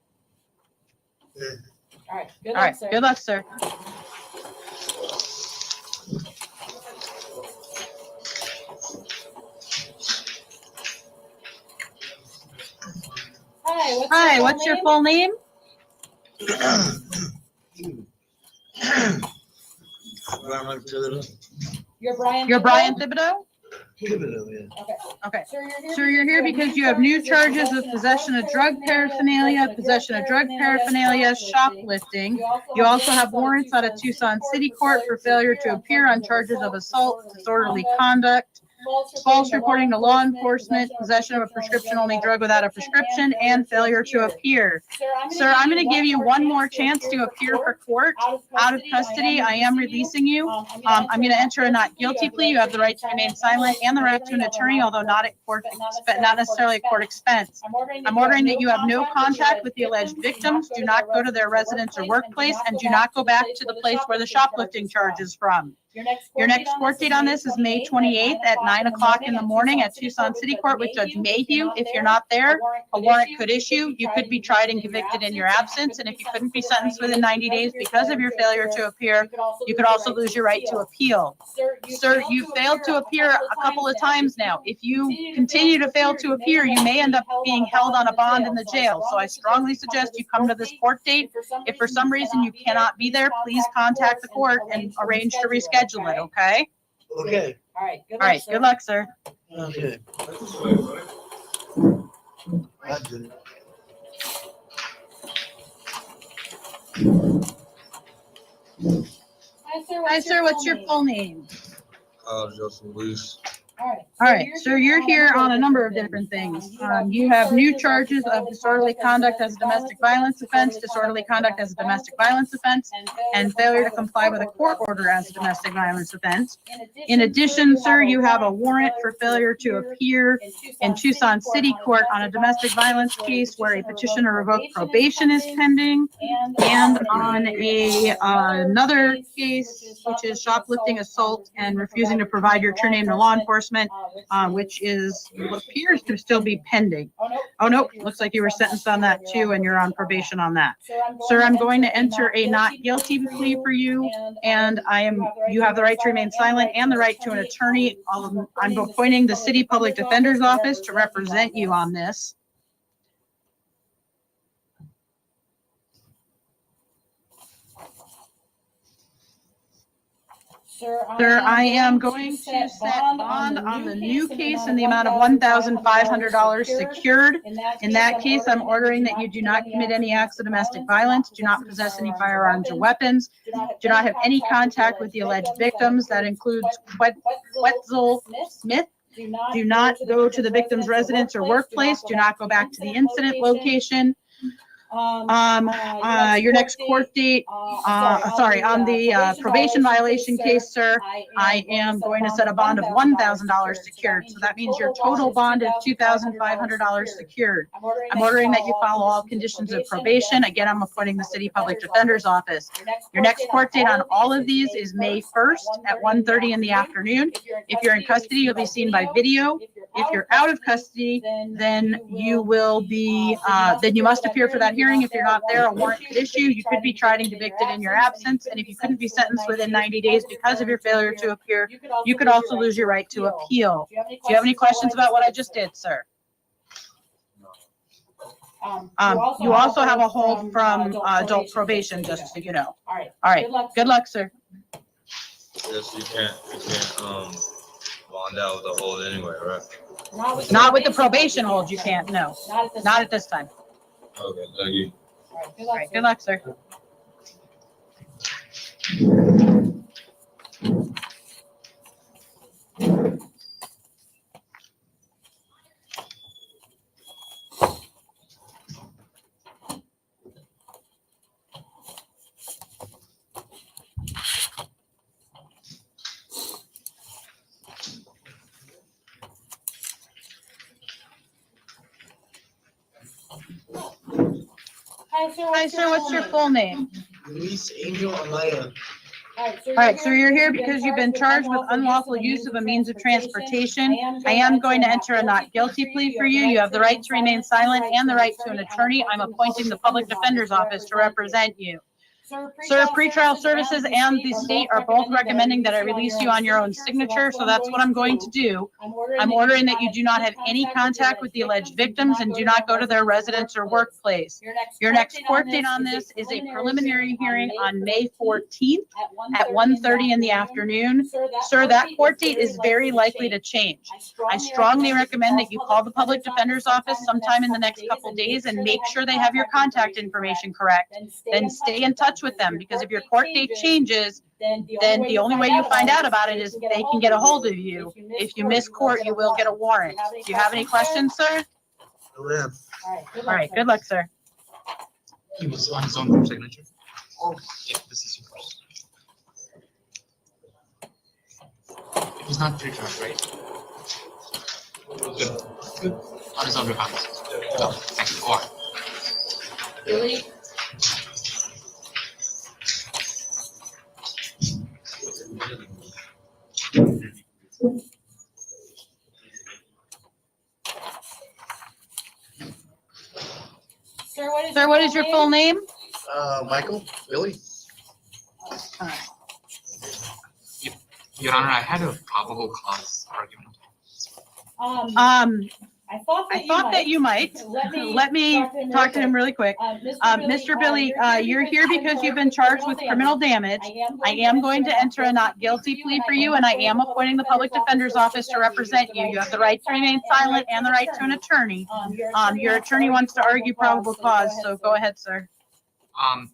S7: All
S1: All right, good luck, sir. Hi, what's your full name?
S7: You're Brian.
S1: You're Brian Thibodeau?
S7: Okay.
S1: Okay. So you're here because you have new charges of possession of drug paraphernalia, shoplifting. You also have warrants out of Tucson City Court for failure to appear on charges of assault, disorderly conduct, false reporting to law enforcement, possession of a prescription-only drug without a prescription, and failure to appear. Sir, I'm going to give you one more chance to appear for court. Out of custody, I am releasing you. I'm going to enter a not guilty plea. You have the right to remain silent and the right to an attorney, although not at court, not necessarily at court expense. I'm ordering that you have no contact with the alleged victims, do not go to their residence or workplace, and do not go back to the place where the shoplifting charge is from. Your next court date on this is May 28th at 9 o'clock in the morning at Tucson City Court with Judge Mayhew. If you're not there, a warrant could issue. You could be tried and convicted in your absence. And if you couldn't be sentenced within 90 days because of your failure to appear, you could also lose your right to appeal. Sir, you failed to appear a couple of times now. If you continue to fail to appear, you may end up being held on a bond in the jail. So I strongly suggest you come to this court date. If for some reason you cannot be there, please contact the court and arrange to reschedule it, okay?
S5: Okay.
S7: All right.
S1: All right, good luck, sir.
S5: Okay. I did.
S1: Hi, sir, what's your full name?
S6: Joseph Luis.
S7: All
S1: right, so you're here on a number of different things. You have new charges of disorderly conduct as a domestic violence offense, disorderly conduct as a domestic violence offense, and failure to comply with a court order as a domestic violence offense. In addition, sir, you have a warrant for failure to appear in Tucson City Court on a domestic violence case where a petition to revoke probation is pending, and on another case, which is shoplifting, assault, and refusing to provide your true name to law enforcement, which appears to still be pending. Oh, no, looks like you were sentenced on that too, and you're on probation on that. Sir, I'm going to enter a not guilty plea for you, and you have the right to remain silent and the right to an attorney. I'm appointing the City Public Defender's Office to represent you on this. Sir, I am going to set bond on the new case in the amount of $1,500 secured. In that case, I'm ordering that you do not commit any acts of domestic violence, do not possess any firearms or weapons, do not have any contact with the alleged victims. That includes Wetzel Smith. Do not go to the victim's residence or workplace. Do not go back to the incident location. Your next court date, on the probation violation case, sir, I am going to set a bond of $1,000 secured. So that means your total bond is $2,500 secured. I'm ordering that you follow all conditions of probation. Again, I'm appointing the City Public Defender's Office. Your next court date on all of these is May 1st at 1:30 in the afternoon. If you're in custody, you'll be seen by video. If you're out of custody, then you will be, then you must appear for that hearing. If you're not there, a warrant could issue. You could be tried and convicted in your absence. And if you couldn't be sentenced within 90 days because of your failure to appear, you could also lose your right to appeal. Do you have any questions about what I just did, sir? You also have a hold from adult probation, just so you know. All right. Good luck, sir.
S10: Yes, you can't bond out with the hold anyway, right?
S1: Not with the probation hold, you can't, no. Not at this time.
S10: Okay, thank you.
S1: All right, good luck, sir.
S7: Hi, sir, what's your full name?
S8: Luis Angel Amaya.
S7: All right, so you're here because you've been charged with unlawful use of a means of transportation. I am going to enter a not guilty plea for you. You have the right to remain silent and the right to an attorney. I'm appointing the public defender's office to represent you. Sir, pretrial services and the state are both recommending that I release you on your own signature, so that's what I'm going to do. I'm ordering that you do not have any contact with the alleged victims and do not go to their residence or workplace. Your next court date on this is a preliminary hearing on May 14th at 1:30 in the afternoon. Sir, that court date is very likely to change. I strongly recommend that you call the public defender's office sometime in the next couple days and make sure they have your contact information correct. Then stay in touch with them, because if your court date changes, then the only way you find out about it is they can get a hold of you. If you miss court, you will get a warrant. Do you have any questions, sir? All right, good luck, sir.
S2: He was on his own signature. Oh, yeah, this is yours. It was not pre-trial, right? Good. Good. On his own behalf. Oh, thank you. Or.
S7: Really? Sir, what is your full name?
S9: Michael, Billy?
S2: Your Honor, I had a probable cause argument.
S7: I thought that you might. Let me talk to him really quick. Mr. Billy, you're here because you've been charged with criminal damage. I am going to enter a not guilty plea for you, and I am appointing the public defender's office to represent you. You have the right to remain silent and the right to an attorney. Your attorney wants to argue probable cause, so go ahead, sir.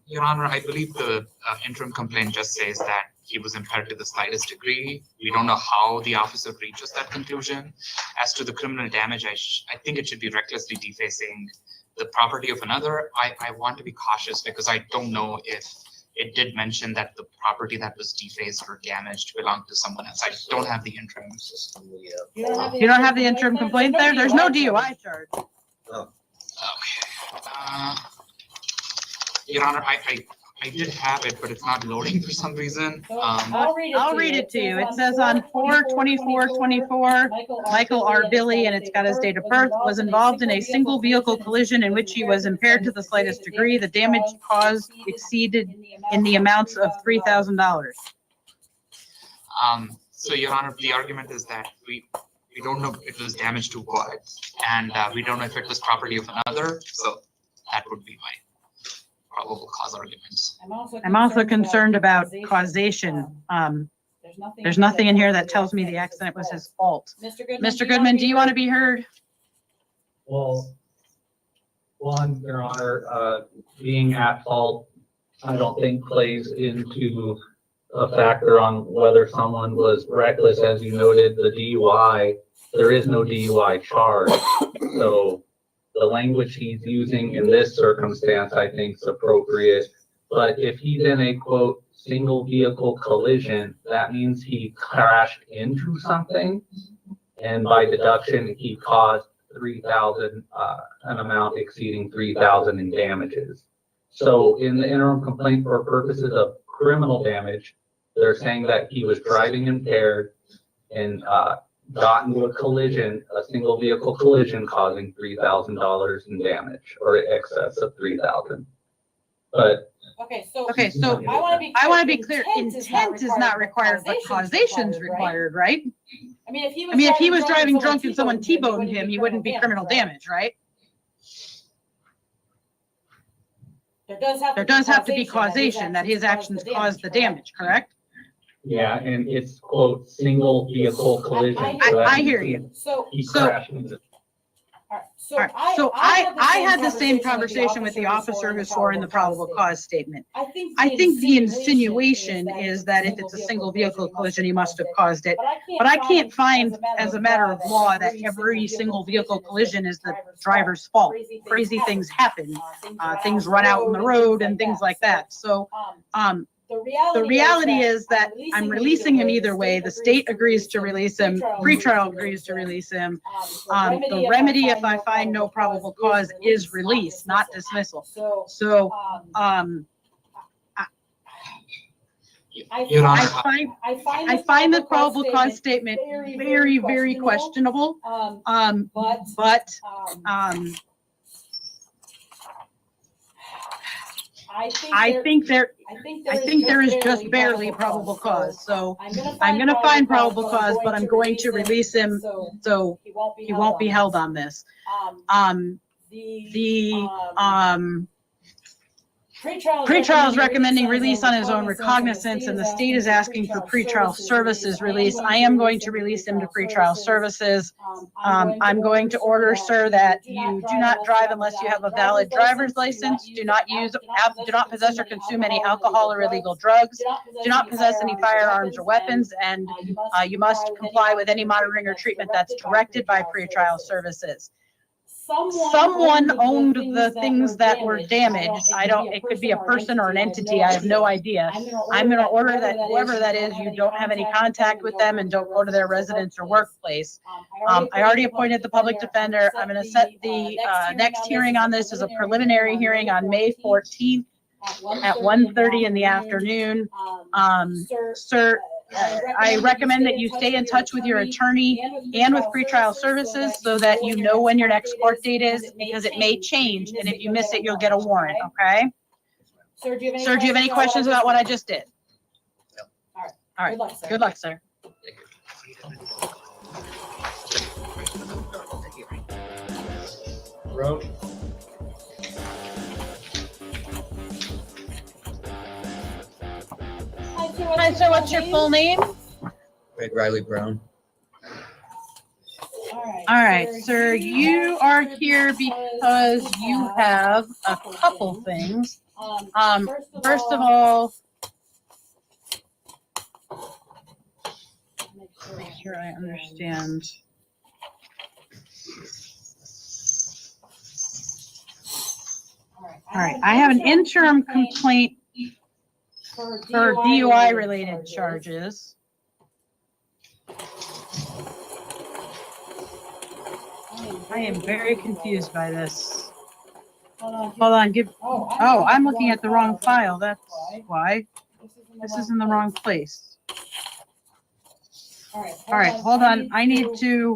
S2: Your Honor, I believe the interim complaint just says that he was impaired to the slightest degree. We don't know how the officer reaches that conclusion. As to the criminal damage, I think it should be recklessly defacing the property of another. I want to be cautious because I don't know if it did mention that the property that was defaced or damaged belonged to someone else. I don't have the interim.
S7: You don't have the interim complaint there? There's no DUI charge.
S2: Okay. Your Honor, I did have it, but it's not loading for some reason.
S7: I'll read it to you. It says on 4/24/24, Michael R. Billy, and it's got his date of birth, was involved in a single vehicle collision in which he was impaired to the slightest degree. The damage caused exceeded in the amounts of $3,000.
S2: So Your Honor, the argument is that we don't know if it was damage to what, and we don't know if it was property of another. So that would be my probable cause arguments.
S7: I'm also concerned about causation. There's nothing in here that tells me the accident was his fault. Mr. Goodman, do you want to be heard?
S4: Well, one, Your Honor, being at fault, I don't think plays into a factor on whether someone was reckless. As you noted, the DUI, there is no DUI charge. So the language he's using in this circumstance, I think, is appropriate. But if he's in a, quote, single vehicle collision, that means he crashed into something. And by deduction, he caused 3,000, an amount exceeding 3,000 in damages. So in the interim complaint, for purposes of criminal damage, they're saying that he was driving impaired and got into a collision, a single vehicle collision, causing $3,000 in damage, or excess of 3,000. But
S7: okay, so I want to be clear. Intent is not required, but causation is required, right? I mean, if he was driving drunk and someone T-boned him, he wouldn't be criminal damage, right? There does have to be causation that his actions caused the damage, correct?
S4: yeah, and it's, quote, single vehicle collision.
S7: I hear you.
S4: He crashed into.
S7: All right, so I had the same conversation with the officer who swore in the probable cause statement. I think the insinuation is that if it's a single vehicle collision, he must have caused it. But I can't find, as a matter of law, that every single vehicle collision is the driver's fault. Crazy things happen. Things run out on the road and things like that. So The reality is that I'm releasing him either way. The state agrees to release him, pretrial agrees to release him. The remedy, if I find no probable cause, is release, not dismissal. So,
S2: Your Honor,
S7: I find the probable cause statement very, very questionable. But I think there is just barely probable cause. So I'm gonna find probable cause, but I'm going to release him so he won't be held on this. Pretrial is recommending release on his own recognizance, and the state is asking for pretrial services release. I am going to release him to pretrial services. I'm going to order, sir, that you do not drive unless you have a valid driver's license. Do not possess or consume any alcohol or illegal drugs. Do not possess any firearms or weapons, and you must comply with any monitoring or treatment that's directed by pretrial services. Someone owned the things that were damaged. It could be a person or an entity. I have no idea. I'm going to order that whoever that is, you don't have any contact with them and don't go to their residence or workplace. I already appointed the public defender. I'm going to set the next hearing on this as a preliminary hearing on May 14th at 1:30 in the afternoon. Sir, I recommend that you stay in touch with your attorney and with pretrial services so that you know when your next court date is, because it may change, and if you miss it, you'll get a warrant, okay? Sir, do you have any questions about what I just did?
S5: No.
S7: All right. Good luck, sir.
S6: Road.
S7: Hi, sir, what's your full name?
S11: Craig Riley Brown.
S7: All right, sir, you are here because you have a couple things. First of all, make sure I understand. All right, I have an interim complaint for DUI related charges. I am very confused by this. Hold on, oh, I'm looking at the wrong file. That's why. This is in the wrong place. All right, hold on. I need to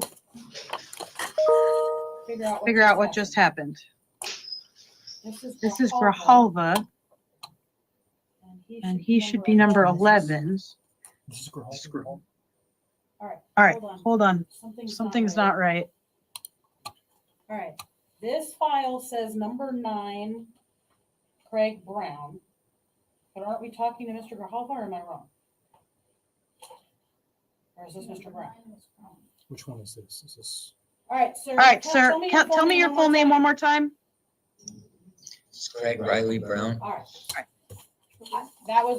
S7: figure out what just happened. This is Grijalva, and he should be number 11. All right, hold on. Something's not right.
S12: All right, this file says number 9, Craig Brown. But aren't we talking to Mr. Grijalva, or am I wrong? Or is this Mr. Brown?
S6: Which one is this? Is this?
S12: All right, sir.
S7: Tell me your full name one more time.
S11: It's Craig Riley Brown.
S12: All right.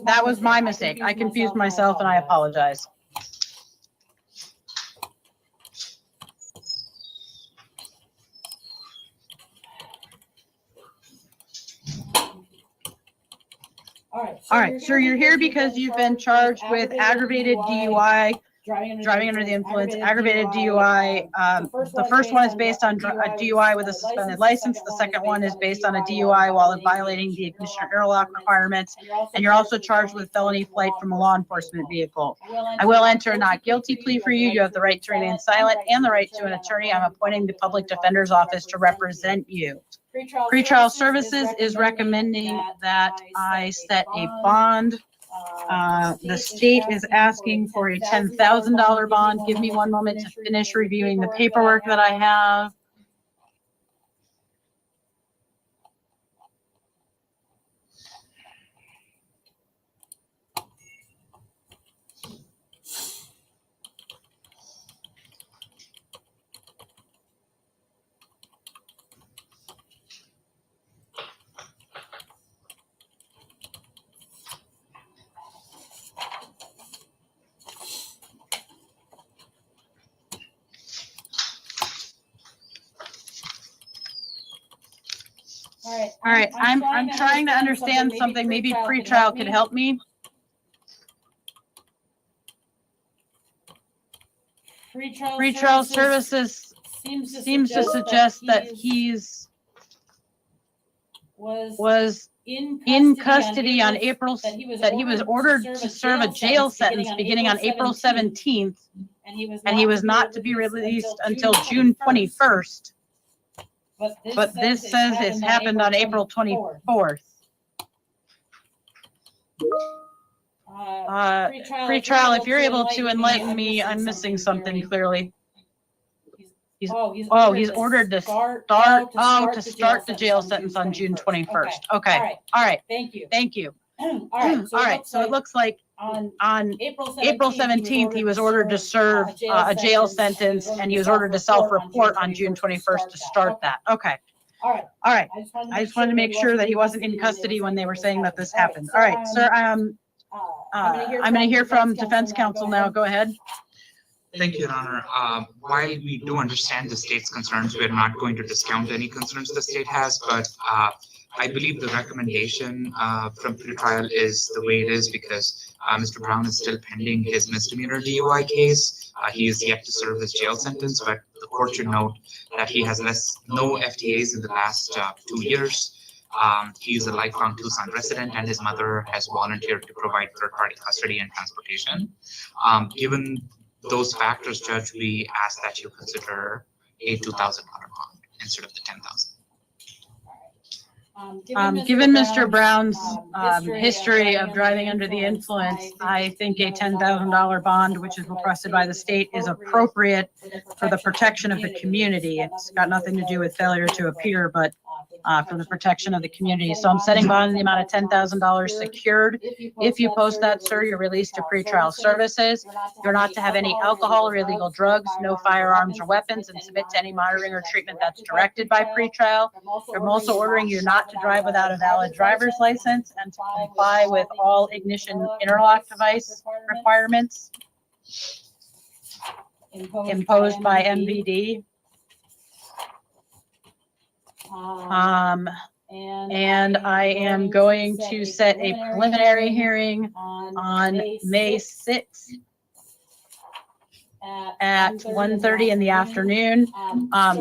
S7: That was my mistake. I confused myself and I apologize. All right, sir, you're here because you've been charged with aggravated DUI, driving under the influence, aggravated DUI. The first one is based on a DUI with a suspended license. The second one is based on a DUI while violating the ignition interlock requirements. And you're also charged with felony flight from a law enforcement vehicle. I will enter a not guilty plea for you. You have the right to remain silent and the right to an attorney. I'm appointing the public defender's office to represent you. Pretrial Services is recommending that I set a bond. The state is asking for a $10,000 bond. Give me one moment to finish reviewing the paperwork that I have. All right, I'm trying to understand something. Maybe pretrial could help me.
S12: Pretrial services
S7: seems to suggest that he's was in custody on April, that he was ordered to serve a jail sentence beginning on April 17th, and he was not to be released until June 21st. But this says it's happened on April 24th. Pretrial, if you're able to enlighten me, I'm missing something clearly. He's ordered to start the jail sentence on June 21st. Okay, all right.
S12: Thank you.
S7: Thank you.
S12: All right,
S7: So it looks like on
S12: April
S7: April 17th, he was ordered to serve a jail sentence, and he was ordered to self-report on June 21st to start that. Okay.
S12: All right.
S7: All right. I just wanted to make sure that he wasn't in custody when they were saying that this happened. All right, sir, I'm going to hear from defense counsel now. Go ahead.
S2: Thank you, Your Honor. While we do understand the state's concerns, we're not going to discount any concerns the state has, but I believe the recommendation from pretrial is the way it is because Mr. Brown is still pending his misdemeanor DUI case. He is yet to serve his jail sentence, but the court should note that he has no FTAs in the last 2 years. He is a lifelong Tucson resident, and his mother has volunteered to provide third-party custody and transportation. Given those factors, Judge, we ask that you consider a $2,000 bond instead of the $10,000.
S7: Given Mr. Brown's history of driving under the influence, I think a $10,000 bond, which is requested by the state, is appropriate for the protection of the community. It's got nothing to do with failure to appear, but for the protection of the community. So I'm setting bond in the amount of $10,000 secured. If you post that, sir, you're released to pretrial services. You're not to have any alcohol or illegal drugs, no firearms or weapons, and submit to any monitoring or treatment that's directed by pretrial. I'm also ordering you not to drive without a valid driver's license and to comply with all ignition interlock device requirements imposed by MVD. And I am going to set a preliminary hearing on May 6th at 1:30 in the afternoon.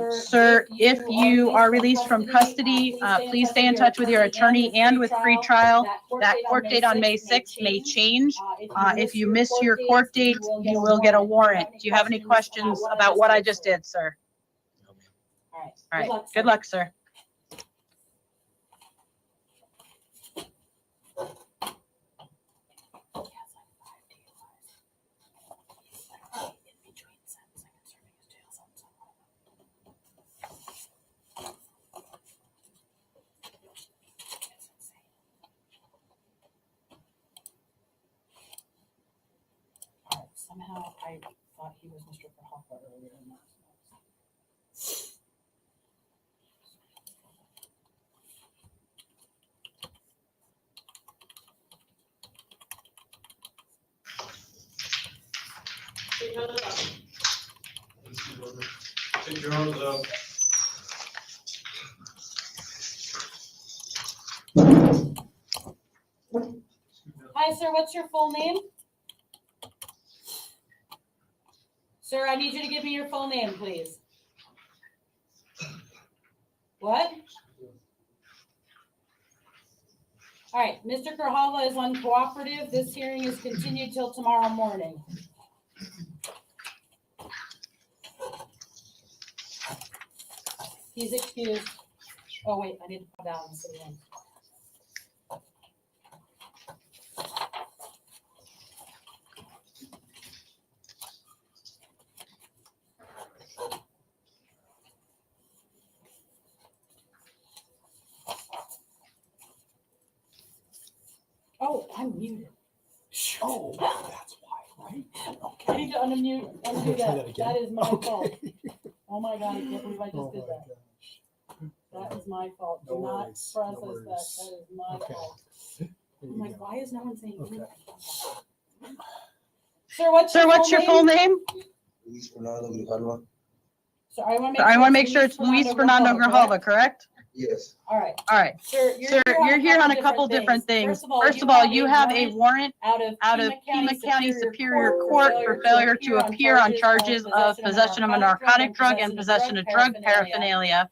S7: Sir, if you are released from custody, please stay in touch with your attorney and with pretrial. That court date on May 6th may change. If you miss your court date, you will get a warrant. Do you have any questions about what I just did, sir? All right. Good luck, sir.
S12: Somehow I thought he was Mr. Hoffa earlier in that.
S3: Take your arms up.
S12: Hi, sir. What's your full name? Sir, I need you to give me your full name, please. What? All right, Mr. Grijalva is uncooperative. This hearing is continued till tomorrow morning. He's excused. Oh, wait, I need to put down the city name. Oh, I'm muted.
S13: Oh, that's why, right? Okay.
S12: I need to undo
S13: Try
S12: that.
S13: again.
S12: That is my
S13: Okay.
S12: fault. Oh my God, I can't believe I just
S13: Oh
S12: did
S13: my
S12: that.
S13: gosh.
S12: That is my fault.
S13: No
S12: Do not
S13: worries,
S12: process
S13: no
S12: that.
S13: worries.
S12: That is my
S13: Okay.
S12: fault.
S13: Here
S12: I'm
S13: we
S12: like,
S13: go.
S12: why is no one saying
S13: Okay.
S12: anything? Sir, what's
S7: your full name?
S9: Luis Fernando Grijalva.
S12: So I want
S7: I want to make sure it's Luis Fernando Grijalva, correct?
S8: Yes.
S12: All right.
S1: All right.
S12: Sir,
S1: Sir, you're here on a couple different things. First of all, you have a warrant
S12: out of
S1: Pima County Superior Court for failure to appear on charges of possession of a narcotic drug and possession of drug paraphernalia.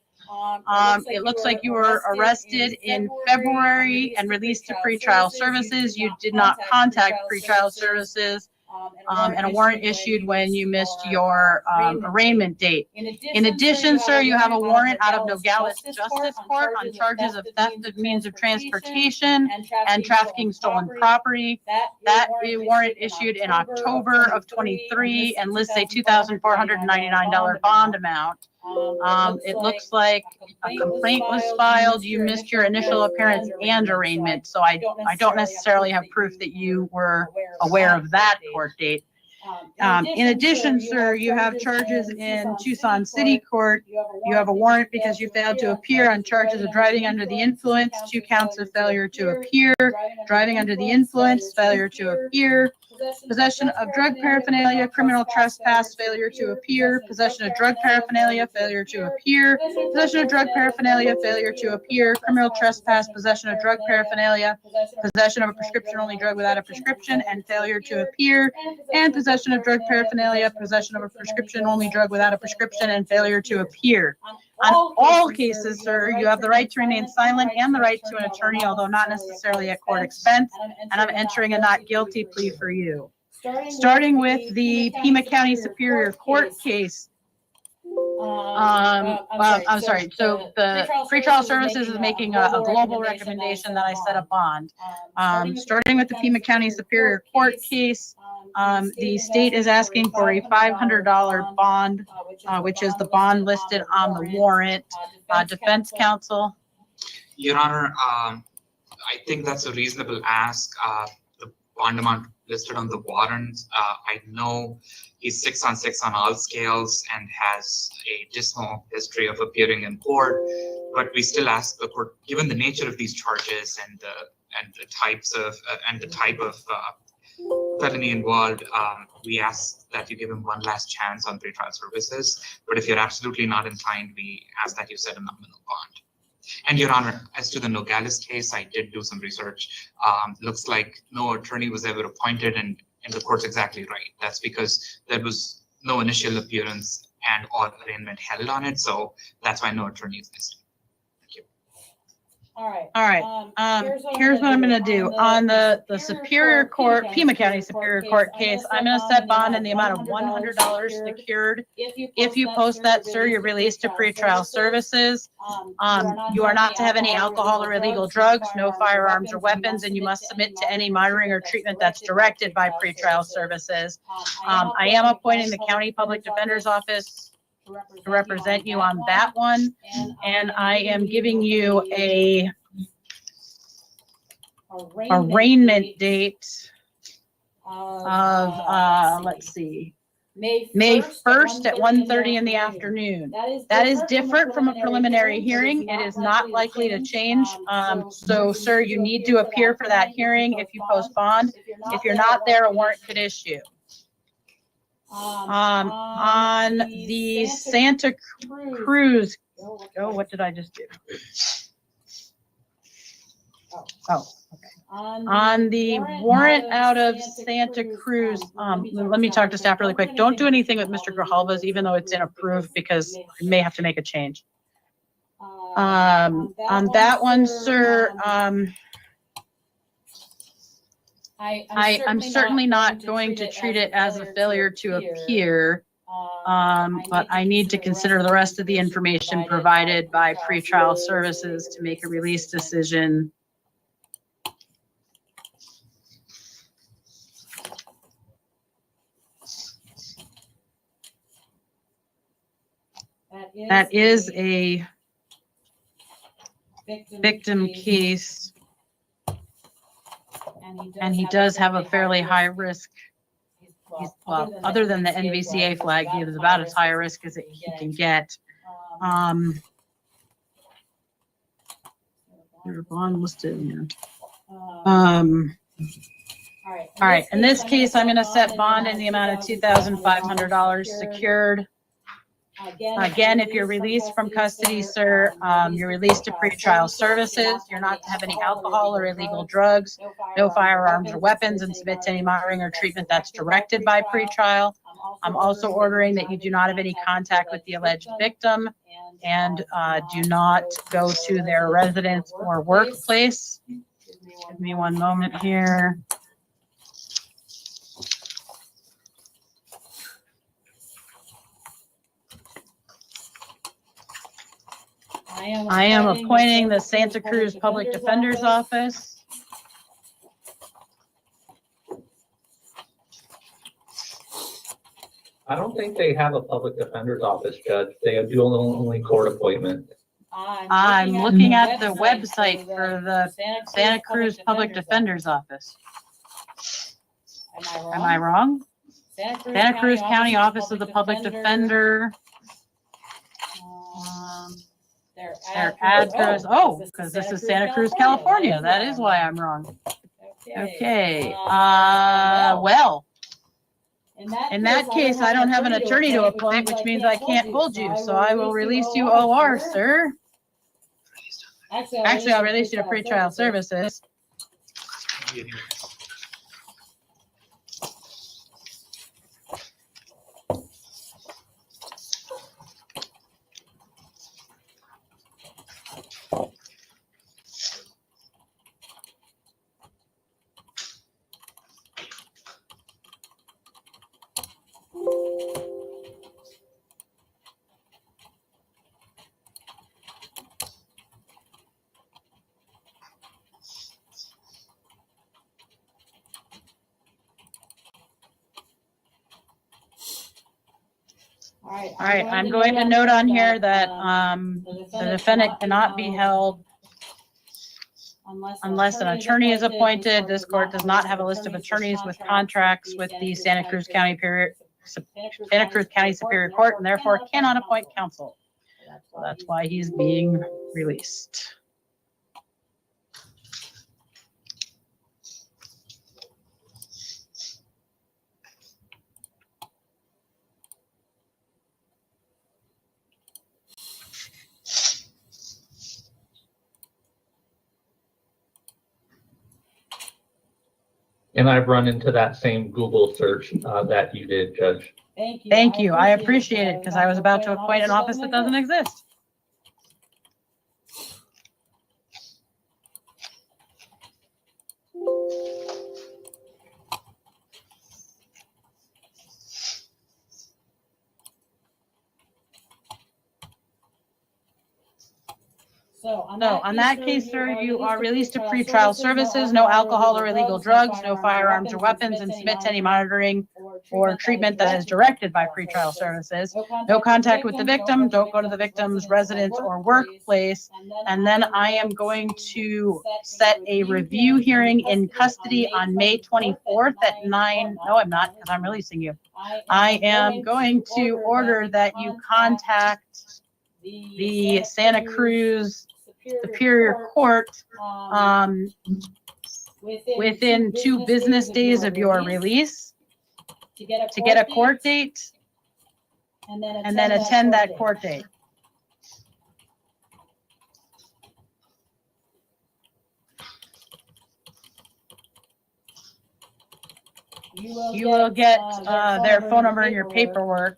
S1: It looks like you were arrested in February and released to pretrial services. You did not contact pretrial services, and a warrant issued when you missed your arraignment date. In addition, sir, you have a warrant out of Nogales Justice Court on charges of theft of means of transportation and trafficking stolen property. That warrant issued in October of 23 and lists a $2,499 bond amount. It looks like a complaint was filed. You missed your initial appearance and arraignment, so I don't necessarily have proof that you were aware of that court date. In addition, sir, you have charges in Tucson City Court. You have a warrant because you failed to appear on charges of driving under the influence, 2 counts of failure to appear, driving under the influence, failure to appear, possession of drug paraphernalia, criminal trespass, failure to appear, possession of drug paraphernalia, failure to appear, possession of drug paraphernalia, failure to appear, criminal trespass, possession of drug paraphernalia, possession of a prescription-only drug without a prescription, and failure to appear, and possession of drug paraphernalia, possession of a prescription-only drug without a prescription, and failure to appear. On all cases, sir, you have the right to remain silent and the right to an attorney, although not necessarily at court expense, and I'm entering a not guilty plea for you. Starting with the Pima County Superior Court case. I'm sorry. So the pretrial services is making a global recommendation that I set a bond. Starting with the Pima County Superior Court case, the state is asking for a $500 bond, which is the bond listed on the warrant. Defense counsel.
S2: Your Honor, I think that's a reasonable ask. The bond amount listed on the warrant, I know he's 6 on 6 on all scales and has a dismal history of appearing in court, but we still ask the court, given the nature of these charges and the types of and the type of felony involved, we ask that you give him one last chance on pretrial services. But if you're absolutely not inclined, we ask that you set a nominal bond. And Your Honor, as to the Nogales case, I did do some research. Looks like no attorney was ever appointed, and the court's exactly right. That's because there was no initial appearance and or arraignment held on it, so that's why no attorney is listed. Thank you.
S12: All right.
S1: Here's what I'm gonna do. On the Superior Court, Pima County Superior Court case, I'm gonna set bond in the amount of $100 secured. If you post that, sir, you're released to pretrial services. You are not to have any alcohol or illegal drugs, no firearms or weapons, and you must submit to any monitoring or treatment that's directed by pretrial services. I am appointing the County Public Defender's Office to represent you on that one, and I am giving you a arraignment date of let's see, May 1st at 1:30 in the afternoon. That is different from a preliminary hearing. It is not likely to change. So sir, you need to appear for that hearing if you post bond. If you're not there, a warrant could issue. On the Santa Cruz, what did I just do? Oh, okay. On the warrant out of Santa Cruz, let me talk to staff really quick. Don't do anything with Mr. Grijalva's, even though it's in approved, because I may have to make a change. On that one, sir, I'm certainly not going to treat it as a failure to appear, but I need to consider the rest of the information provided by pretrial services to make a release decision. That is a victim case. And he does have a fairly high risk. Well, other than the NVCA flag, he is about as high a risk as he can get. There's bond listed here. All right. In this case, I'm going to set bond in the amount of $2,500 secured. Again, if you're released from custody, sir, you're released to pretrial services. You're not to have any alcohol or illegal drugs, no firearms or weapons, and submit to any monitoring or treatment that's directed by pretrial. I'm also ordering that you do not have any contact with the alleged victim and do not go to their residence or workplace. Give me one moment here. I am appointing the Santa Cruz Public Defender's Office.
S4: I don't think they have a public defender's office, Judge. They do only court appointment.
S1: I'm looking at the website for the Santa Cruz Public Defender's Office. Am I wrong? Santa Cruz County Office of the Public Defender. Their address, because this is Santa Cruz, California. That is why I'm wrong. Okay, well, in that case, I don't have an attorney to appoint, which means I can't hold you, so I will release you OR, sir. Actually, I'll release you to pretrial services. All right, I'm going to note on here that the defendant cannot be held unless an attorney is appointed. This court does not have a list of attorneys with contracts with the Santa Cruz County Superior Court, and therefore cannot appoint counsel. So that's why he's being released.
S4: And I've run into that same Google search that you did, Judge.
S1: Thank you. I appreciate it because I was about to appoint an office that doesn't exist.
S12: So
S1: on that case, sir, you are released to pretrial services, no alcohol or illegal drugs, no firearms or weapons, and submit to any monitoring or treatment that is directed by pretrial services. No contact with the victim, don't go to the victim's residence or workplace. And then I am going to set a review hearing in custody on May 24th at 9. No, I'm not, because I'm releasing you. I am going to order that you contact the Santa Cruz Superior Court within 2 business days of your release to get a court date and then attend that court date. You will get their phone number in your paperwork.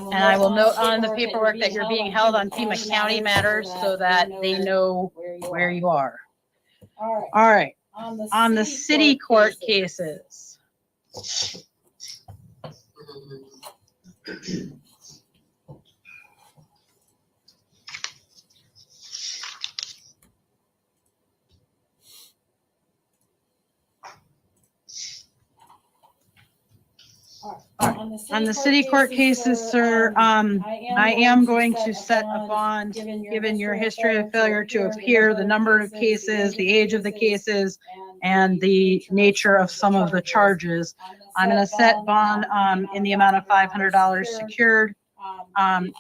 S1: And I will note on the paperwork that you're being held on Pima County matters so that they know where you are. All right. On the city court cases. On the city court cases, sir, I am going to set a bond, given your history of failure to appear, the number of cases, the age of the cases, and the nature of some of the charges. I'm gonna set bond, in the amount of $500 secured.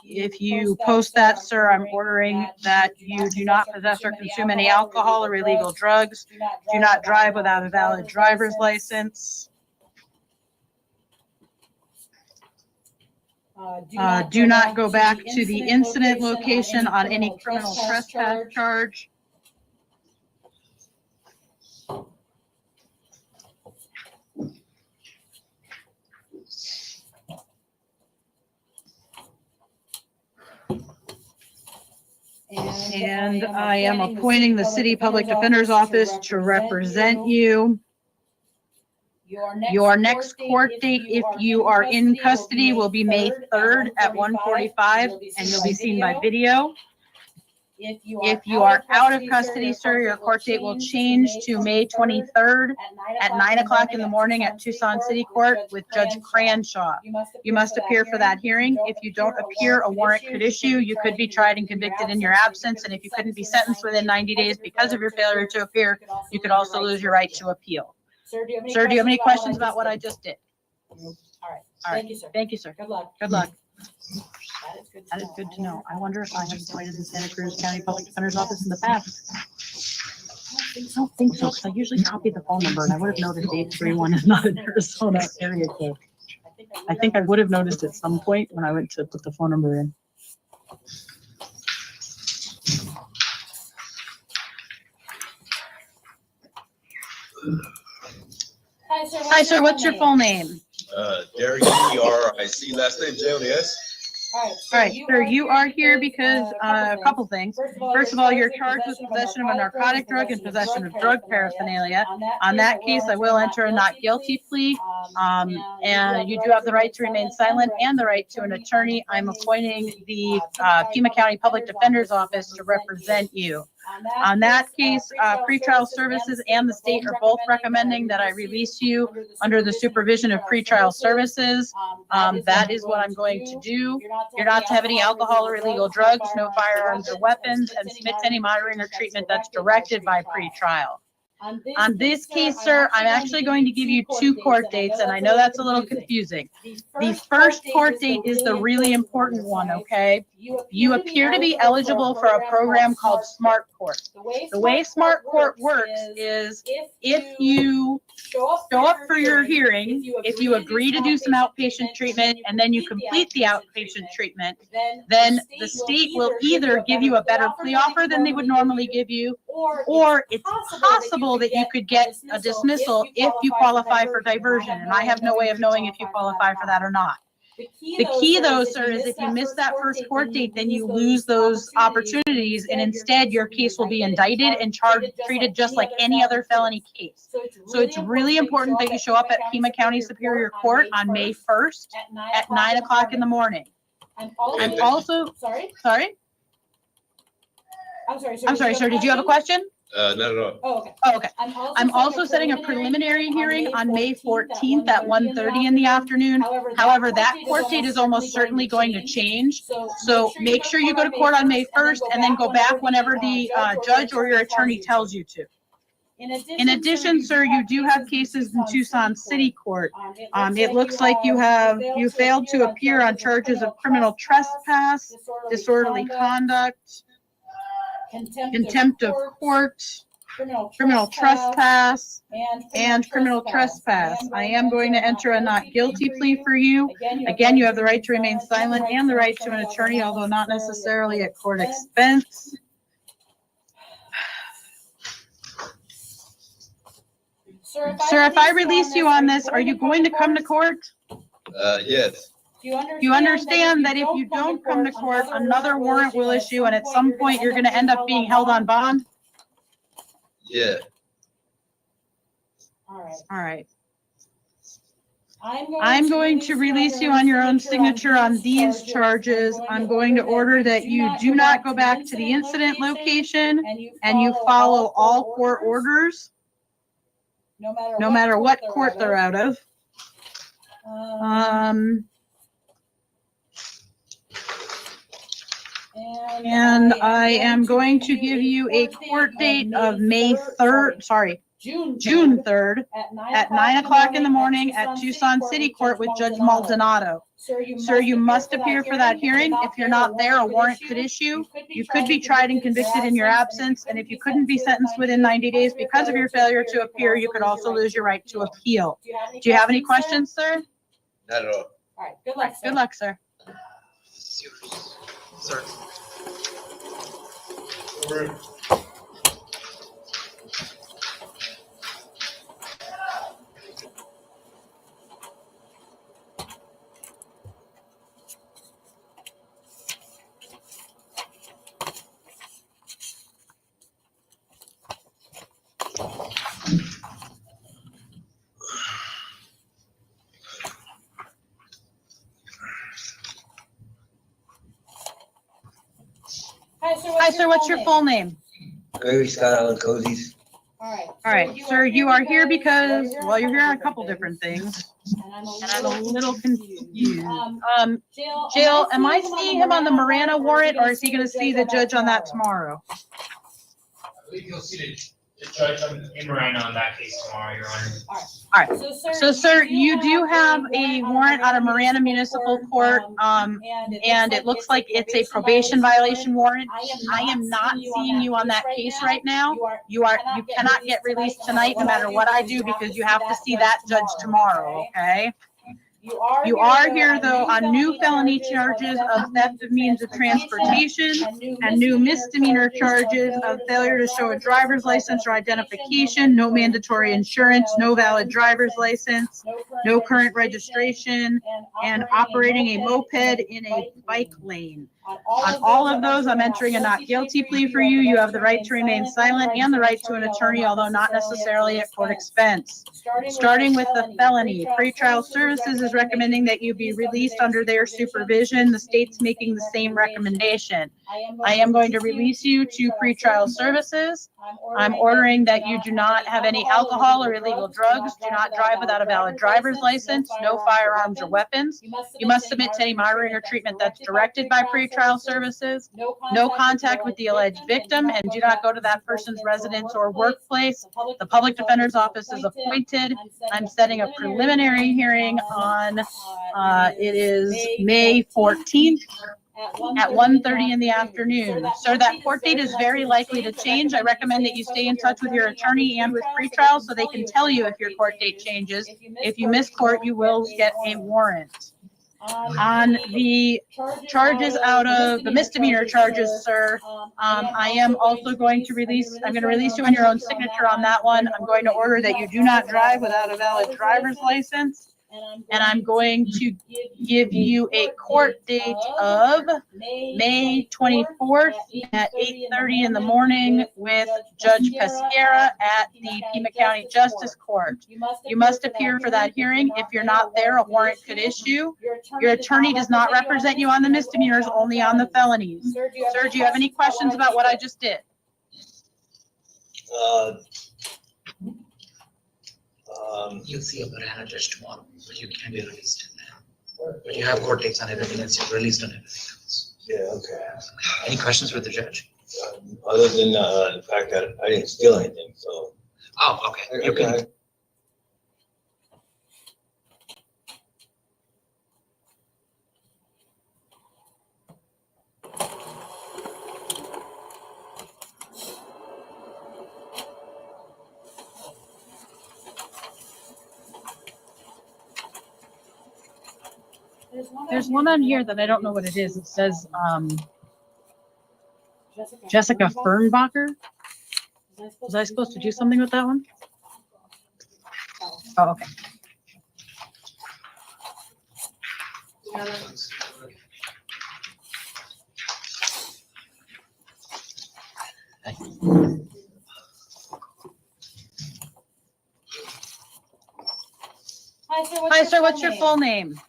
S1: If you post that, sir, I'm ordering that you do not possess or consume any alcohol or illegal drugs. Do not drive without a valid driver's license. Do not go back to the incident location on any criminal trespass charge. And I am appointing the City Public Defender's Office to represent you. Your next court date, if you are in custody, will be May 3rd at 1:45, and you'll be seen by video. If you are out of custody, sir, your court date will change to May 23rd at 9 o'clock in the morning at Tucson City Court with Judge Cranshaw. You must appear for that hearing. If you don't appear, a warrant could issue. You could be tried and convicted in your absence, and if you couldn't be sentenced within 90 days because of your failure to appear, you could also lose your right to appeal. Sir, do you have any questions about what I just did?
S12: All right.
S1: Thank you, sir. Thank you, sir.
S12: Good luck.
S1: Good luck.
S12: That is good to know.
S1: I wonder if I have appointed the Santa Cruz County Public Defender's Office in the past. I don't think so, because I usually copy the phone number, and I would have noticed 831 is not an Arizona area code. I think I would have noticed at some point when I went to put the phone number in. Hi, sir. What's your full name?
S10: Derek, D-R-I-C, last name J-O-D-S.
S1: All right, sir, you are here because a couple things. First of all, you're charged with possession of a narcotic drug and possession of drug paraphernalia. On that case, I will enter a not guilty plea. And you do have the right to remain silent and the right to an attorney. I'm appointing the Pima County Public Defender's Office to represent you. On that case, pretrial services and the state are both recommending that I release you under the supervision of pretrial services. That is what I'm going to do. You're not to have any alcohol or illegal drugs, no firearms or weapons, and submit to any monitoring or treatment that's directed by pretrial. On this case, sir, I'm actually going to give you 2 court dates, and I know that's a little confusing. The first court date is the really important one, okay? You appear to be eligible for a program called Smart Court. The way Smart Court works is if you show up for your hearing, if you agree to do some outpatient treatment, and then you complete the outpatient treatment, then the state will either give you a better plea offer than they would normally give you, or it's possible that you could get a dismissal if you qualify for diversion. And I have no way of knowing if you qualify for that or not. The key though, sir, is if you miss that first court date, then you lose those opportunities, and instead your case will be indicted and treated just like any other felony case. So it's really important that you show up at Pima County Superior Court on May 1st at 9 o'clock in the morning. I'm also, sorry? I'm sorry, sir, did you have a question?
S10: Not at all.
S12: Oh, okay.
S1: I'm also setting a preliminary hearing on May 14th at 1:30 in the afternoon. However, that court date is almost certainly going to change. So make sure you go to court on May 1st and then go back whenever the judge or your attorney tells you to. In addition, sir, you do have cases in Tucson City Court. It looks like you failed to appear on charges of criminal trespass, disorderly conduct, contempt of court, criminal trespass, and criminal trespass. I am going to enter a not guilty plea for you. Again, you have the right to remain silent and the right to an attorney, although not necessarily at court expense. Sir, if I release you on this, are you going to come to court?
S10: Yes.
S1: You understand that if you don't come to court, another warrant will issue, and at some point you're going to end up being held on bond?
S10: Yeah.
S12: All
S1: right. I'm going to release you on your own signature on these charges. I'm going to order that you do not go back to the incident location and you follow all court orders, no matter what court they're out of. And I am going to give you a court date of May 3rd,
S12: June
S1: June 3rd
S12: at
S1: 9 o'clock in the morning at Tucson City Court with Judge Maldonado. Sir, you must appear for that hearing. If you're not there, a warrant could issue. You could be tried and convicted in your absence, and if you couldn't be sentenced within 90 days because of your failure to appear, you could also lose your right to appeal. Do you have any questions, sir?
S9: Not at all.
S12: All right, good luck, sir.
S1: Good luck, sir.
S2: Sir.
S1: Hi, sir, what's your full name?
S11: Gregory Scott Allen Cozies.
S12: All
S1: right, sir, you are here because, well, you're here on a couple different things, and I'm a little confused. Jill, am I seeing him on the Marana warrant, or is he gonna see the judge on that tomorrow?
S3: I believe you'll see the judge in Miranda on that case tomorrow, Your Honor.
S1: All right, so, sir, you do have a warrant out of Marana Municipal Court, and it looks like it's a probation violation warrant. I am not seeing you on that case right now. You cannot get released tonight, no matter what I do, because you have to see that judge tomorrow, okay? You are here, though, on new felony charges of theft of means of transportation and new misdemeanor charges of failure to show a driver's license or identification, no mandatory insurance, no valid driver's license, no current registration, and operating a moped in a bike lane. On all of those, I'm entering a not guilty plea for you. You have the right to remain silent and the right to an attorney, although not necessarily at court expense. Starting with the felony, pretrial services is recommending that you be released under their supervision. The state's making the same recommendation. I am going to release you to pretrial services. I'm ordering that you do not have any alcohol or illegal drugs, do not drive without a valid driver's license, no firearms or weapons. You must submit to any monitoring or treatment that's directed by pretrial services, no contact with the alleged victim, and do not go to that person's residence or workplace. The public defender's office is appointed. I'm setting a preliminary hearing on, it is May 14th. At 1:30 in the afternoon. Sir, that court date is very likely to change. I recommend that you stay in touch with your attorney and with pretrial so they can tell you if your court date changes. If you miss court, you will get a warrant. On the charges out of the misdemeanor charges, sir, I am also going to release you on your own signature on that one. I'm going to order that you do not drive without a valid driver's license. And I'm going to give you a court date of May 24th at 8:30 in the morning with Judge Pesquera at the Pima County Justice Court. You must appear for that hearing. If you're not there, a warrant could issue. Your attorney does not represent you on the misdemeanors, only on the felonies. Sir, do you have any questions about what I just did?
S2: You'll see a Marana judge tomorrow, but you can be released in there. But you have court dates on everything else, you're released on everything else.
S11: Yeah, okay.
S2: Any questions with the judge?
S11: Other than the fact that I didn't steal anything, so.
S2: Oh, okay. You can.
S1: There's one on here that I don't know what it is. It says, Jessica Fernbacher. Was I supposed to do something with that one? Oh, okay. Hi, sir, what's your full name?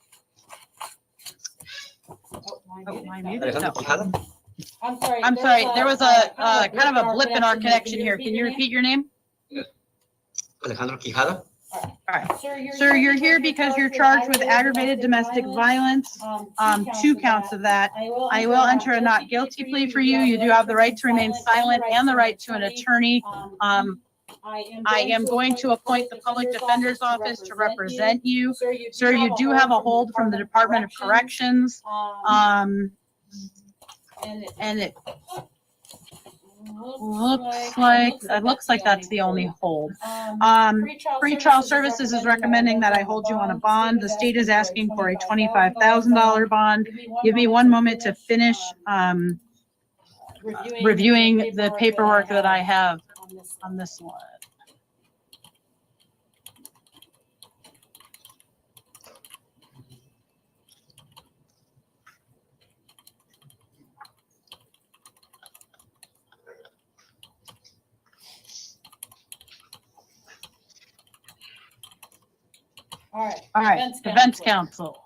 S1: No. I'm sorry, there was a kind of a blip in our connection here. Can you repeat your name?
S11: Alejandro Quijada?
S1: All right. Sir, you're here because you're charged with aggravated domestic violence, 2 counts of that. I will enter a not guilty plea for you. You do have the right to remain silent and the right to an attorney.
S12: I am going to appoint the public defender's office to represent you. Sir, you do have a hold from the Department of Corrections. And it looks like that's the only hold. Pretrial Services is recommending that I hold you on a bond. The state is asking for a $25,000 bond. Give me one moment to finish reviewing the paperwork that I have on this one. All right, defense counsel.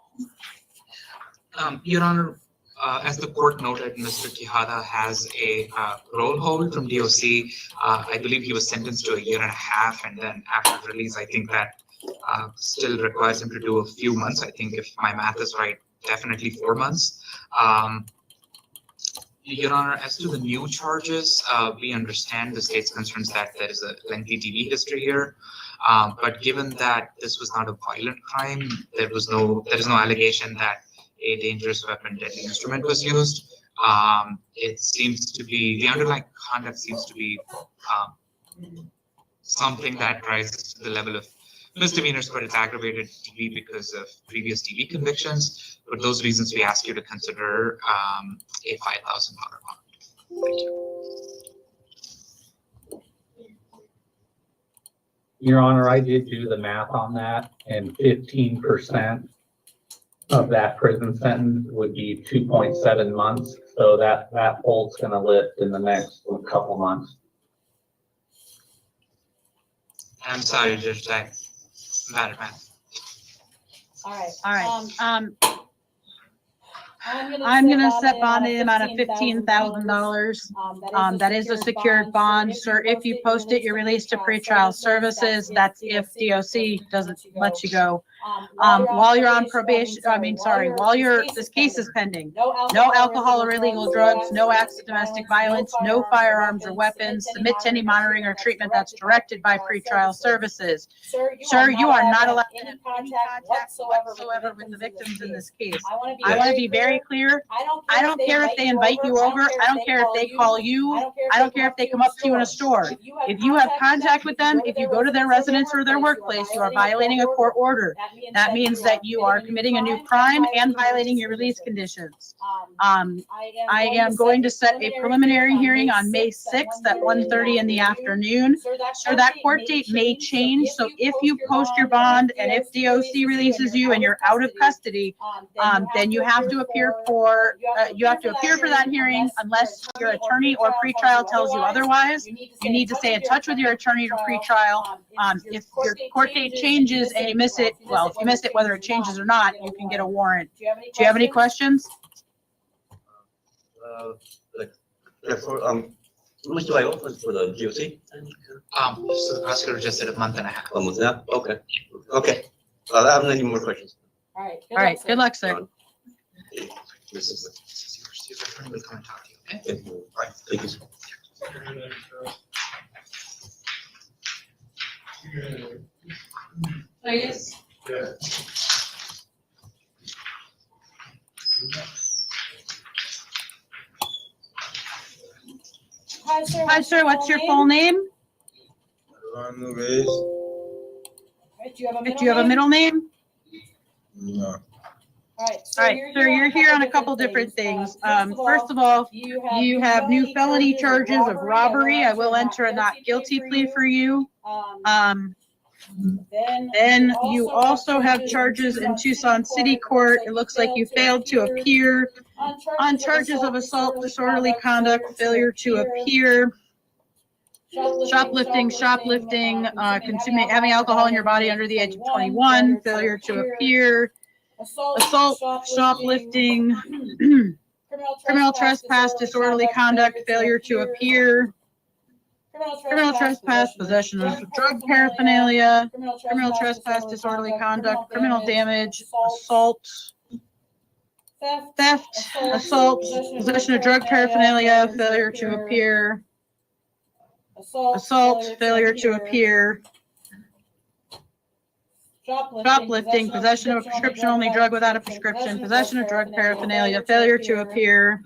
S2: Your Honor, as the court noted, Mr. Quijada has a roll hold from DOC. I believe he was sentenced to 1.5 years, and then after release, I think that still requires him to do a few months. I think if my math is right, definitely 4 months. Your Honor, as to the new charges, we understand the state's concerns that there is a lengthy DV history here. But given that this was not a violent crime, there is no allegation that a dangerous weapon, deadly instrument was used. It seems to be, the underlying conduct seems to be something that rises to the level of misdemeanors, but it's aggravated DV because of previous DV convictions. For those reasons, we ask you to consider a $5,000 bond. Thank you.
S4: Your Honor, I did do the math on that, and 15% of that prison sentence would be 2.7 months. So that hold's gonna lift in the next couple months.
S2: I'm sorry, Judge, that bad math.
S12: All right.
S7: I'm gonna set bond in the amount of $15,000. That is a secured bond. Sir, if you post it, you're released to pretrial services. That's if DOC doesn't let you go. While you're on probation, while this case is pending, no alcohol or illegal drugs, no acts of domestic violence, no firearms or weapons. Submit to any monitoring or treatment that's directed by pretrial services. Sir, you are not allowed to have any contact whatsoever with the victims in this case. I want to be very clear. I don't care if they invite you over. I don't care if they call you. I don't care if they come up to you in a store. If you have contact with them, if you go to their residence or their workplace, you are violating a court order. That means that you are committing a new crime and violating your release conditions. I am going to set a preliminary hearing on May 6th at 1:30 in the afternoon. Sir, that court date may change. So if you post your bond and if DOC releases you and you're out of custody, then you have to appear for that hearing unless your attorney or pretrial tells you otherwise. You need to stay in touch with your attorney or pretrial. If your court date changes and you miss it, well, if you miss it, whether it changes or not, you can get a warrant. Do you have any questions?
S11: How much do I owe for the GOC?
S2: So the prosecutor just said 1.5 months.
S11: Almost that? Okay. Okay. I don't have any more questions.
S12: All
S7: right. Good luck, sir.
S11: This is
S2: Your attorney will come and talk to you, okay?
S11: yours. All right. Thank you.
S12: Please.
S7: Hi, sir. What's your full name?
S12: Do
S7: Do you have a middle name?
S8: No.
S12: All
S7: All right, sir, you're here on a couple different things. First of all, you have new felony charges of robbery. I will enter a not guilty plea for you. Then you also have charges in Tucson City Court. It looks like you failed to appear on charges of assault, disorderly conduct, failure to appear, shoplifting, consuming, having alcohol in your body under the age of 21, failure to appear, assault, shoplifting, criminal trespass, disorderly conduct, failure to appear, criminal trespass, possession of drug paraphernalia, criminal trespass, disorderly conduct, criminal damage, assault, theft, assault, possession of drug paraphernalia, failure to appear,
S12: assault, failure to appear, shoplifting, possession of a prescription-only drug without a prescription, possession of drug paraphernalia, failure to appear,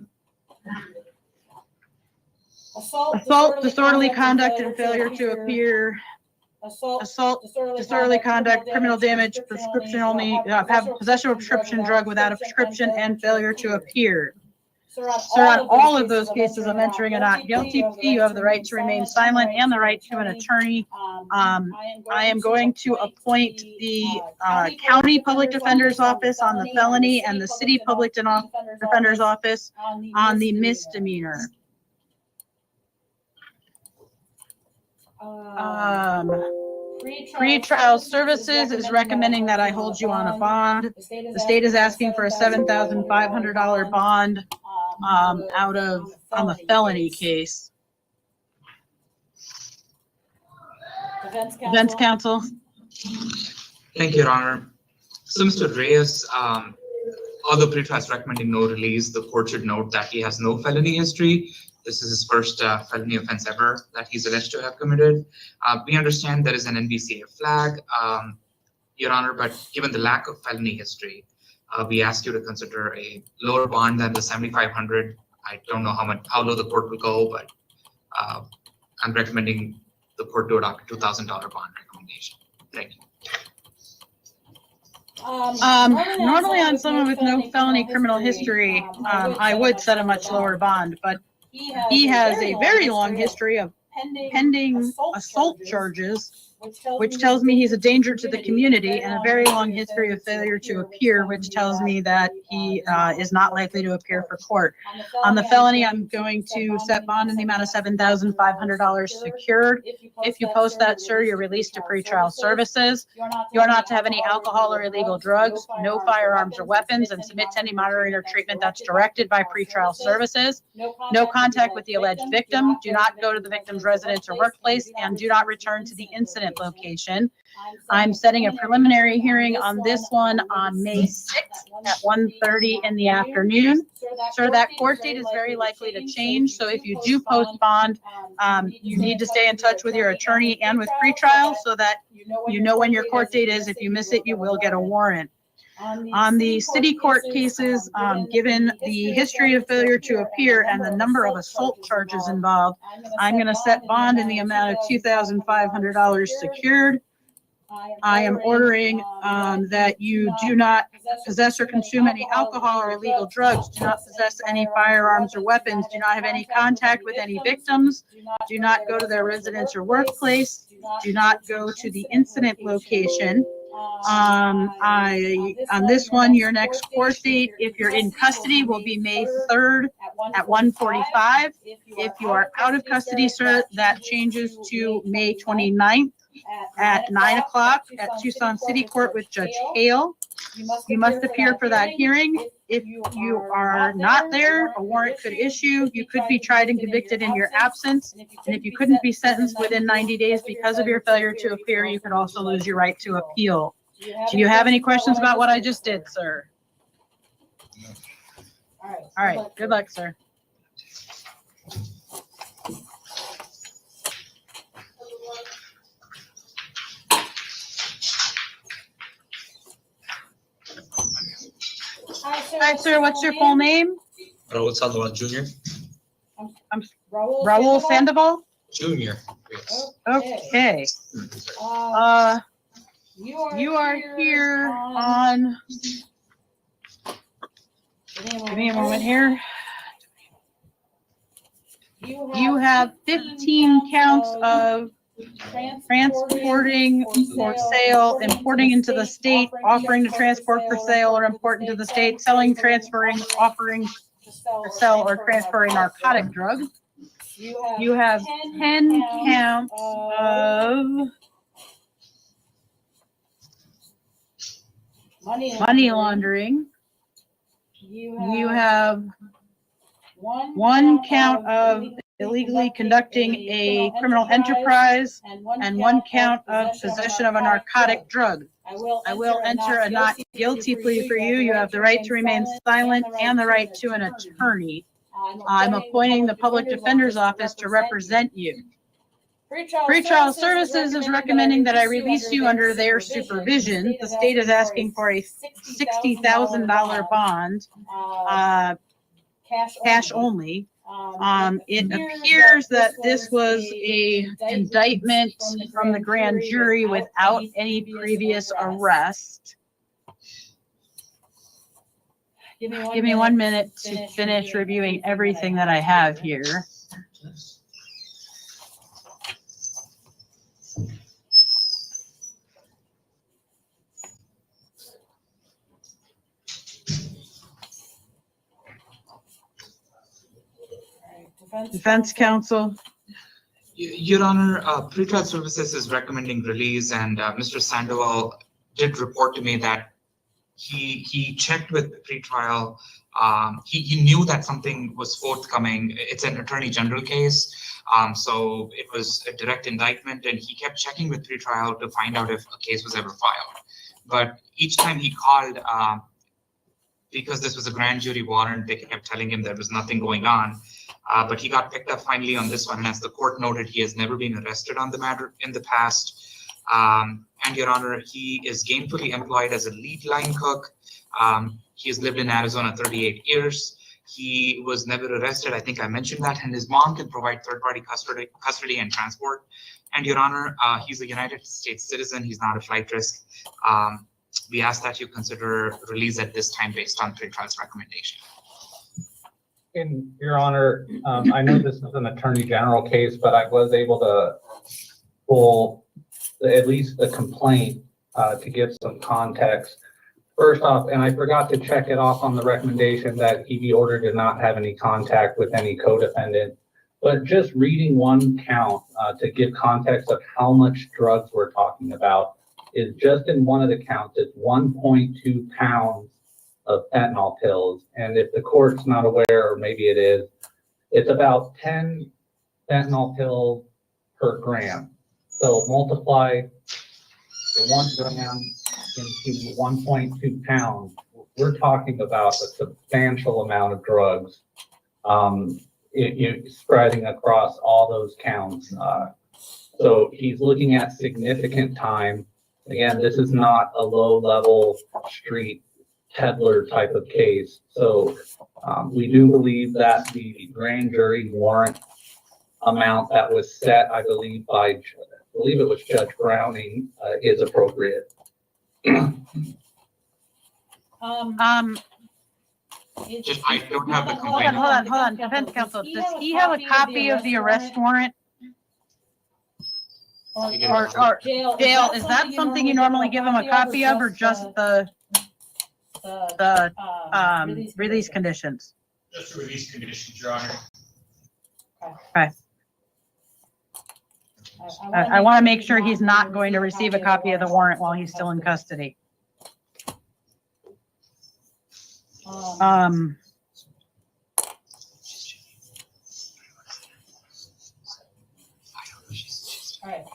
S12: assault, disorderly conduct, and failure to appear, assault, disorderly conduct, criminal damage, prescription-only, have possession of a prescription drug without a prescription, and failure to appear. Sir, on all of those cases, I'm entering a not guilty plea. You have the right to remain silent and the right to an attorney. I am going to appoint the county public defender's office on the felony and the city public defender's office on the misdemeanor. Pretrial services is recommending that I hold you on a bond. The state is asking for a $7,500 bond on the felony case. Defense counsel.
S2: Thank you, Your Honor. So, Mr. Reyes, although pretrial is recommending no release, the court should note that he has no felony history. This is his first felony offense ever that he's alleged to have committed. We understand there is an NBCA flag, Your Honor, but given the lack of felony history, we ask you to consider a lower bond than the $7,500. I don't know how low the court will go, but I'm recommending the court to adopt a $2,000 bond recommendation. Thank you.
S12: Normally on someone with no felony criminal history, I would set a much lower bond, but he has a very long history of pending assault charges, which tells me he's a danger to the community, and a very long history of failure to appear, which tells me that he is not likely to appear for court. On the felony, I'm going to set bond in the amount of $7,500 secured. If you post that, sir, you're released to pretrial services. You are not to have any alcohol or illegal drugs, no firearms or weapons, and submit to any monitoring or treatment that's directed by pretrial services. No contact with the alleged victim. Do not go to the victim's residence or workplace, and do not return to the incident location. I'm setting a preliminary hearing on this one on May 6th at 1:30 in the afternoon. Sir, that court date is very likely to change, so if you do post bond, you need to stay in touch with your attorney and with pretrial so that you know when your court date is. If you miss it, you will get a warrant. On the city court cases, given the history of failure to appear and the number of assault charges involved, I'm going to set bond in the amount of $2,500 secured. I am ordering that you do not possess or consume any alcohol or illegal drugs, do not possess any firearms or weapons, do not have any contact with any victims, do not go to their residence or workplace, do not go to the incident location. On this one, your next court date, if you're in custody, will be May 3rd at 1:45. If you are out of custody, sir, that changes to May 29th at 9 o'clock at Tucson City Court with Judge Hale. You must appear for that hearing. If you are not there, a warrant could issue. You could be tried and convicted in your absence. And if you couldn't be sentenced within 90 days because of your failure to appear, you could also lose your right to appeal. Do you have any questions about what I just did, sir? All right. Good luck, sir. Hi, sir. What's your full name?
S10: Raul Sandoval Jr.
S12: Raul Sandoval?
S10: Jr. Yes.
S12: Okay. You are here on, give me a moment here. You have 15 counts of transporting for sale, importing into the state, offering to transport for sale or import into the state, selling, transferring, offering to sell or transfer a narcotic drug. You have 10 counts of money laundering. You have one count of illegally conducting a criminal enterprise and one count of possession of a narcotic drug. I will enter a not guilty plea for you. You have the right to remain silent and the right to an attorney. I'm appointing the public defender's office to represent you. Pretrial Services is recommending that I release you under their supervision. The state is asking for a $60,000 bond, cash only. It appears that this was a indictment from the grand jury without any previous arrest. Give me 1 minute to finish reviewing everything that I have here. Defense counsel.
S2: Your Honor, Pretrial Services is recommending release, and Mr. Sandoval did report to me that he checked with the pretrial. He knew that something was forthcoming. It's an attorney general case, so it was a direct indictment, and he kept checking with pretrial to find out if a case was ever filed. But each time he called, because this was a grand jury warrant, they kept telling him there was nothing going on. But he got picked up finally on this one. And as the court noted, he has never been arrested on the matter in the past. And Your Honor, he is gainfully employed as a lead line cook. He has lived in Arizona 38 years. He was never arrested. I think I mentioned that. And his mom can provide third-party custody and transport. And Your Honor, he's a United States citizen. He's not a flight risk. We ask that you consider release at this time based on pretrial's recommendation.
S4: In Your Honor, I know this is an attorney general case, but I was able to pull at least the complaint to give some context. First off, and I forgot to check it off on the recommendation that he be ordered to not have any contact with any co-defendant. But just reading one count to give context of how much drugs we're talking about is just in one of the counts, it's 1.2 pounds of fentanyl pills. And if the court's not aware, or maybe it is, it's about 10 fentanyl pills per gram. So multiply the 1 gram into 1.2 pounds. We're talking about a substantial amount of drugs spreading across all those counts. So he's looking at significant time. Again, this is not a low-level street peddler type of case. So we do believe that the grand jury warrant amount that was set, I believe it was Judge Browning, is appropriate.
S2: Just, I don't have the
S12: Hold
S2: complaint.
S12: on. Defense counsel, does he have a copy of the arrest warrant? Or jail, is that something you normally give him a copy of, or just the release conditions?
S3: Just the release conditions, Your Honor.
S12: Okay. I want to make sure he's not going to receive a copy of the warrant while he's still in custody. All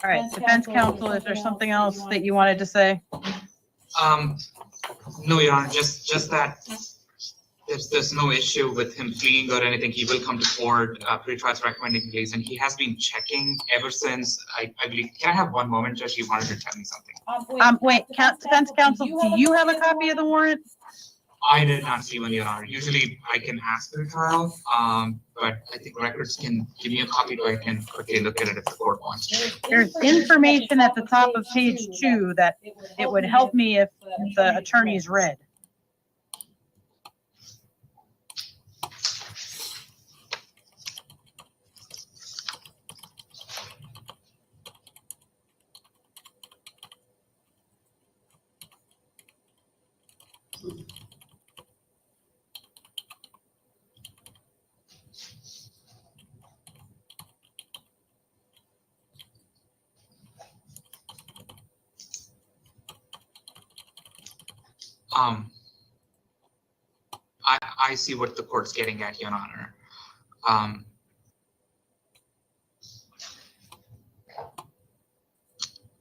S12: right, defense counsel, is there something else that you wanted to say?
S2: No, Your Honor, just that there's no issue with him fleeing or anything. He will come to court, pretrial's recommending release, and he has been checking ever since, I believe. Can I have 1 moment, Judge? You wanted to tell me something.
S12: Wait, defense counsel, do you have a copy of the warrant?
S2: I did not see one, Your Honor. Usually I can ask pretrial, but I think records can give me a copy so I can quickly look at it if the court wants to.
S12: There's information at the top of page 2 that it would help me if the attorneys read.
S2: I see what the court's getting at, Your Honor.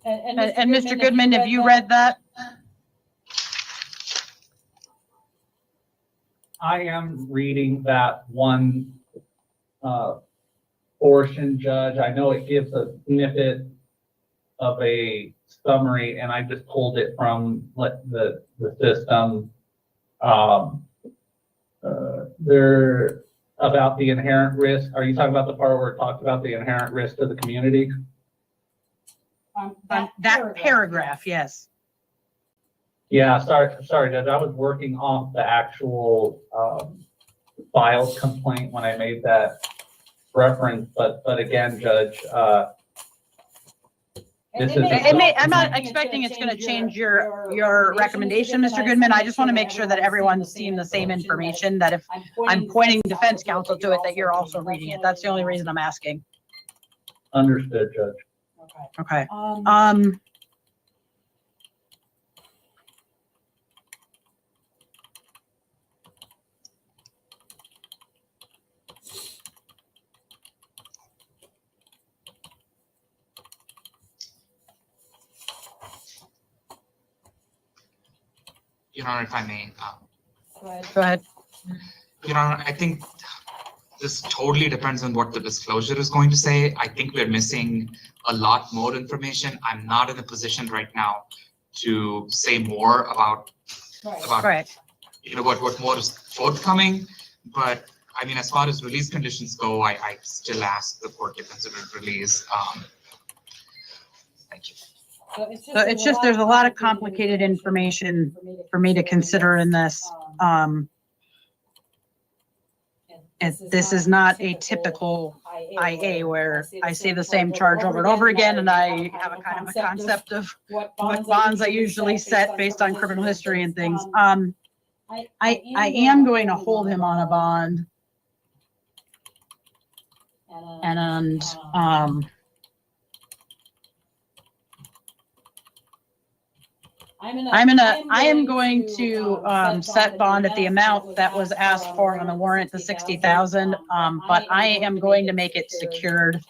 S12: And Mr. Goodman, have you read that?
S4: I am reading that one portion, Judge. I know it gives a snippet of a summary, and I just pulled it from the system. They're about the inherent risk. Are you talking about the part where it talks about the inherent risk to the community?
S12: That paragraph, yes.
S4: Yeah, sorry, Judge. I was working off the actual filed complaint when I made that reference, but again, Judge, this is.
S12: I'm not expecting it's gonna change your recommendation, Mr. Goodman. I just want to make sure that everyone's seeing the same information, that if I'm pointing defense counsel to it, that you're also reading it. That's the only reason I'm asking.
S4: Understood, Judge.
S12: Okay.
S2: Your Honor, if I may.
S12: Go ahead.
S2: Your Honor, I think this totally depends on what the disclosure is going to say. I think we're missing a lot more information. I'm not in a position right now to say more about what more is forthcoming. But I mean, as far as release conditions go, I still ask the court to consider release. Thank you.
S12: So it's just, there's a lot of complicated information for me to consider in this. This is not a typical IA where I say the same charge over and over again, and I have a kind of a concept of what bonds I usually set based on criminal history and things. I am going to hold him on a bond. And I am going to set bond at the amount that was asked for on the warrant, the 60,000. But I am going to make it secured.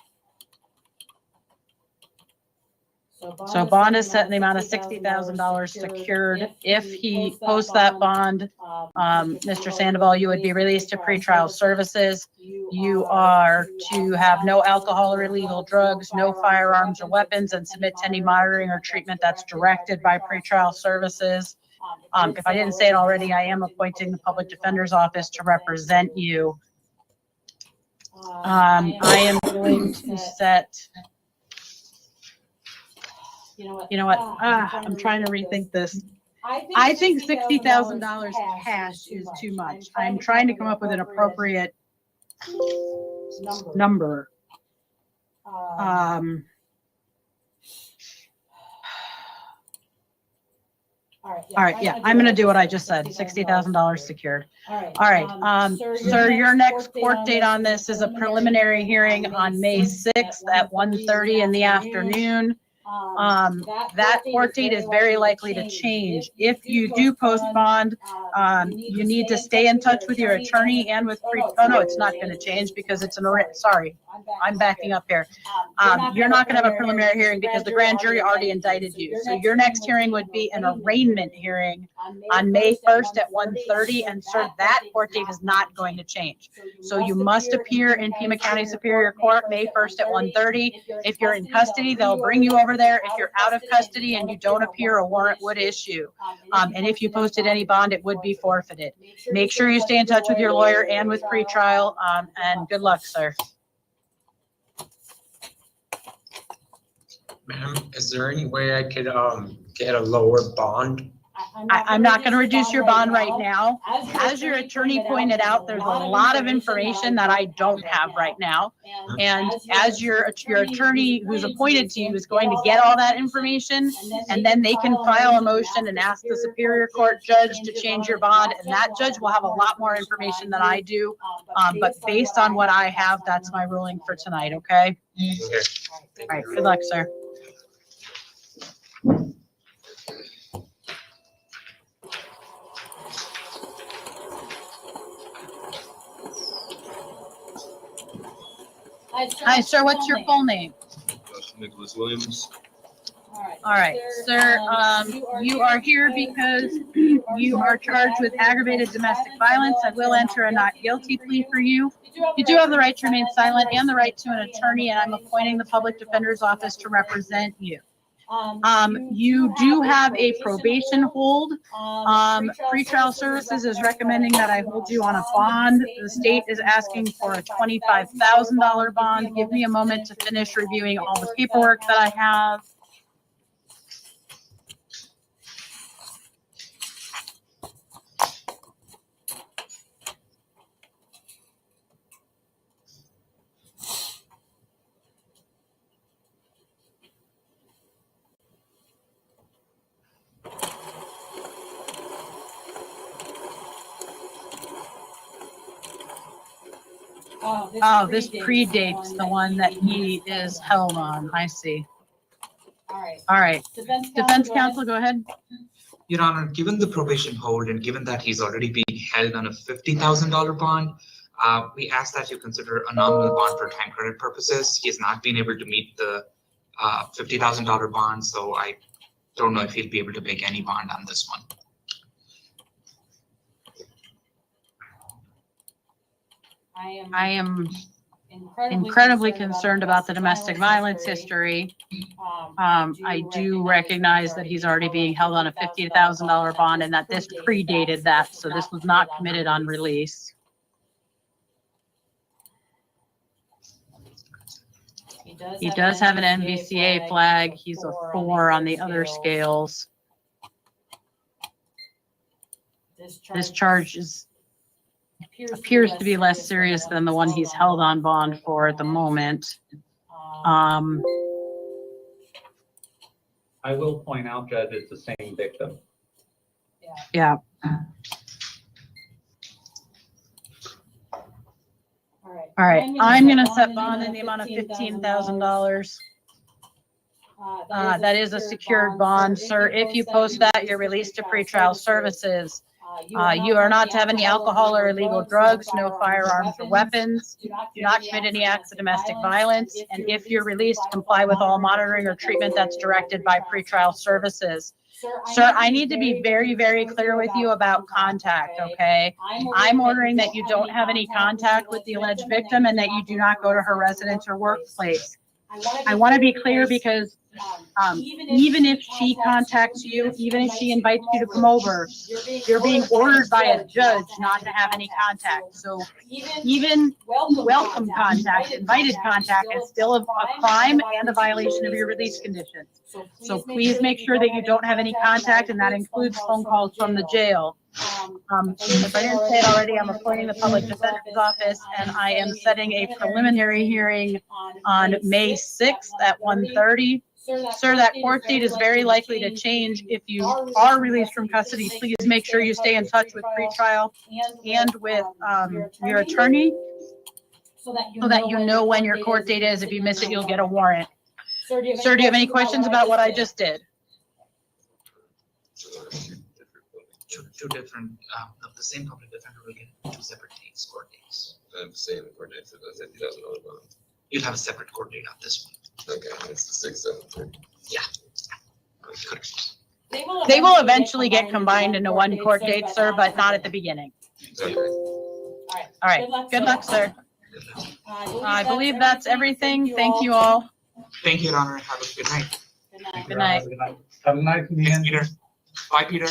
S12: So bond is set in the amount of $60,000 secured. If he posts that bond, Mr. Sandoval, you would be released to pretrial services. You are to have no alcohol or illegal drugs, no firearms or weapons, and submit to any monitoring or treatment that's directed by pretrial services. If I didn't say it already, I am appointing the public defender's office to represent you. I am going to set. You know what? I'm trying to rethink this. I think $60,000 cash is too much. I'm trying to come up with an appropriate number. All right, yeah, I'm gonna do what I just said, $60,000 secured. All right, sir, your next court date on this is a preliminary hearing on May 6th at 1:30 in the afternoon. That court date is very likely to change. If you do post bond, you need to stay in touch with your attorney and with oh no, it's not going to change because it's sorry, I'm backing up here. You're not going to have a preliminary hearing because the grand jury already indicted you. So your next hearing would be an arraignment hearing on May 1st at 1:30, and sir, that court date is not going to change. So you must appear in Pima County Superior Court May 1st at 1:30. If you're in custody, they'll bring you over there. If you're out of custody and you don't appear, a warrant would issue. And if you posted any bond, it would be forfeited. Make sure you stay in touch with your lawyer and with pretrial, and good luck, sir.
S14: Ma'am, is there any way I could get a lower bond?
S12: I'm not going to reduce your bond right now. As your attorney pointed out, there's a lot of information that I don't have right now. And as your attorney who's appointed to you is going to get all that information, and then they can file a motion and ask the Superior Court judge to change your bond. And that judge will have a lot more information than I do. But based on what I have, that's my ruling for tonight, okay?
S14: Okay.
S12: All right, good luck, sir. Hi, sir, what's your full name?
S10: Nicholas Williams.
S12: All right. All right, sir, you are here because you are charged with aggravated domestic violence. I will enter a not guilty plea for you. You do have the right to remain silent and the right to an attorney, and I'm appointing the public defender's office to represent you. You do have a probation hold. Pretrial services is recommending that I hold you on a bond. The state is asking for a $25,000 bond. Give me a moment to finish reviewing all the paperwork that I have. Oh, this predates the one that he is held on. I see. All right. Defense counsel, go ahead.
S2: Your Honor, given the probation hold and given that he's already being held on a $50,000 bond, we ask that you consider a nominal bond for time credit purposes. He has not been able to meet the $50,000 bond, so I don't know if he'll be able to make any bond on this one.
S12: I am incredibly concerned about the domestic violence history. I do recognize that he's already being held on a $50,000 bond and that this predated that, so this was not committed on release. He does have an MVCA flag. He's a 4 on the other scales. This charge appears to be less serious than the one he's held on bond for at the moment.
S4: I will point out, Judge, it's the same victim.
S12: Yeah. All right, I'm gonna set bond in the amount of $15,000. That is a secured bond, sir. If you post that, you're released to pretrial services. You are not to have any alcohol or illegal drugs, no firearms or weapons. Do not commit any acts of domestic violence. And if you're released, comply with all monitoring or treatment that's directed by pretrial services. Sir, I need to be very, very clear with you about contact, okay? I'm ordering that you don't have any contact with the alleged victim and that you do not go to her residence or workplace. I want to be clear because even if she contacts you, even if she invites you to come over, you're being ordered by a judge not to have any contact. So even welcome contact, invited contact is still a crime and a violation of your release conditions. So please make sure that you don't have any contact, and that includes phone calls from the jail. If I didn't say it already, I'm appointing the public defender's office, and I am setting a preliminary hearing on May 6th at 1:30. Sir, that court date is very likely to change. If you are released from custody, please make sure you stay in touch with pretrial and with your attorney so that you know when your court date is. If you miss it, you'll get a warrant. Sir, do you have any questions about what I just did?
S2: Two different, the same public defender will get 2 separate dates, court dates.
S9: I'm saying the court date for the $50,000 bond.
S2: You'll have a separate court date on this one.
S9: Okay, it's the 6th, 7th.
S2: Yeah. Correct.
S12: They will eventually get combined into one court date, sir, but not at the beginning.
S9: Okay.
S12: All right, good luck, sir. I believe that's everything. Thank you all.
S2: Thank you, Your Honor. Have a good night.
S12: Good night.
S4: Have a nice
S2: Thanks, Peter. Bye, Peter.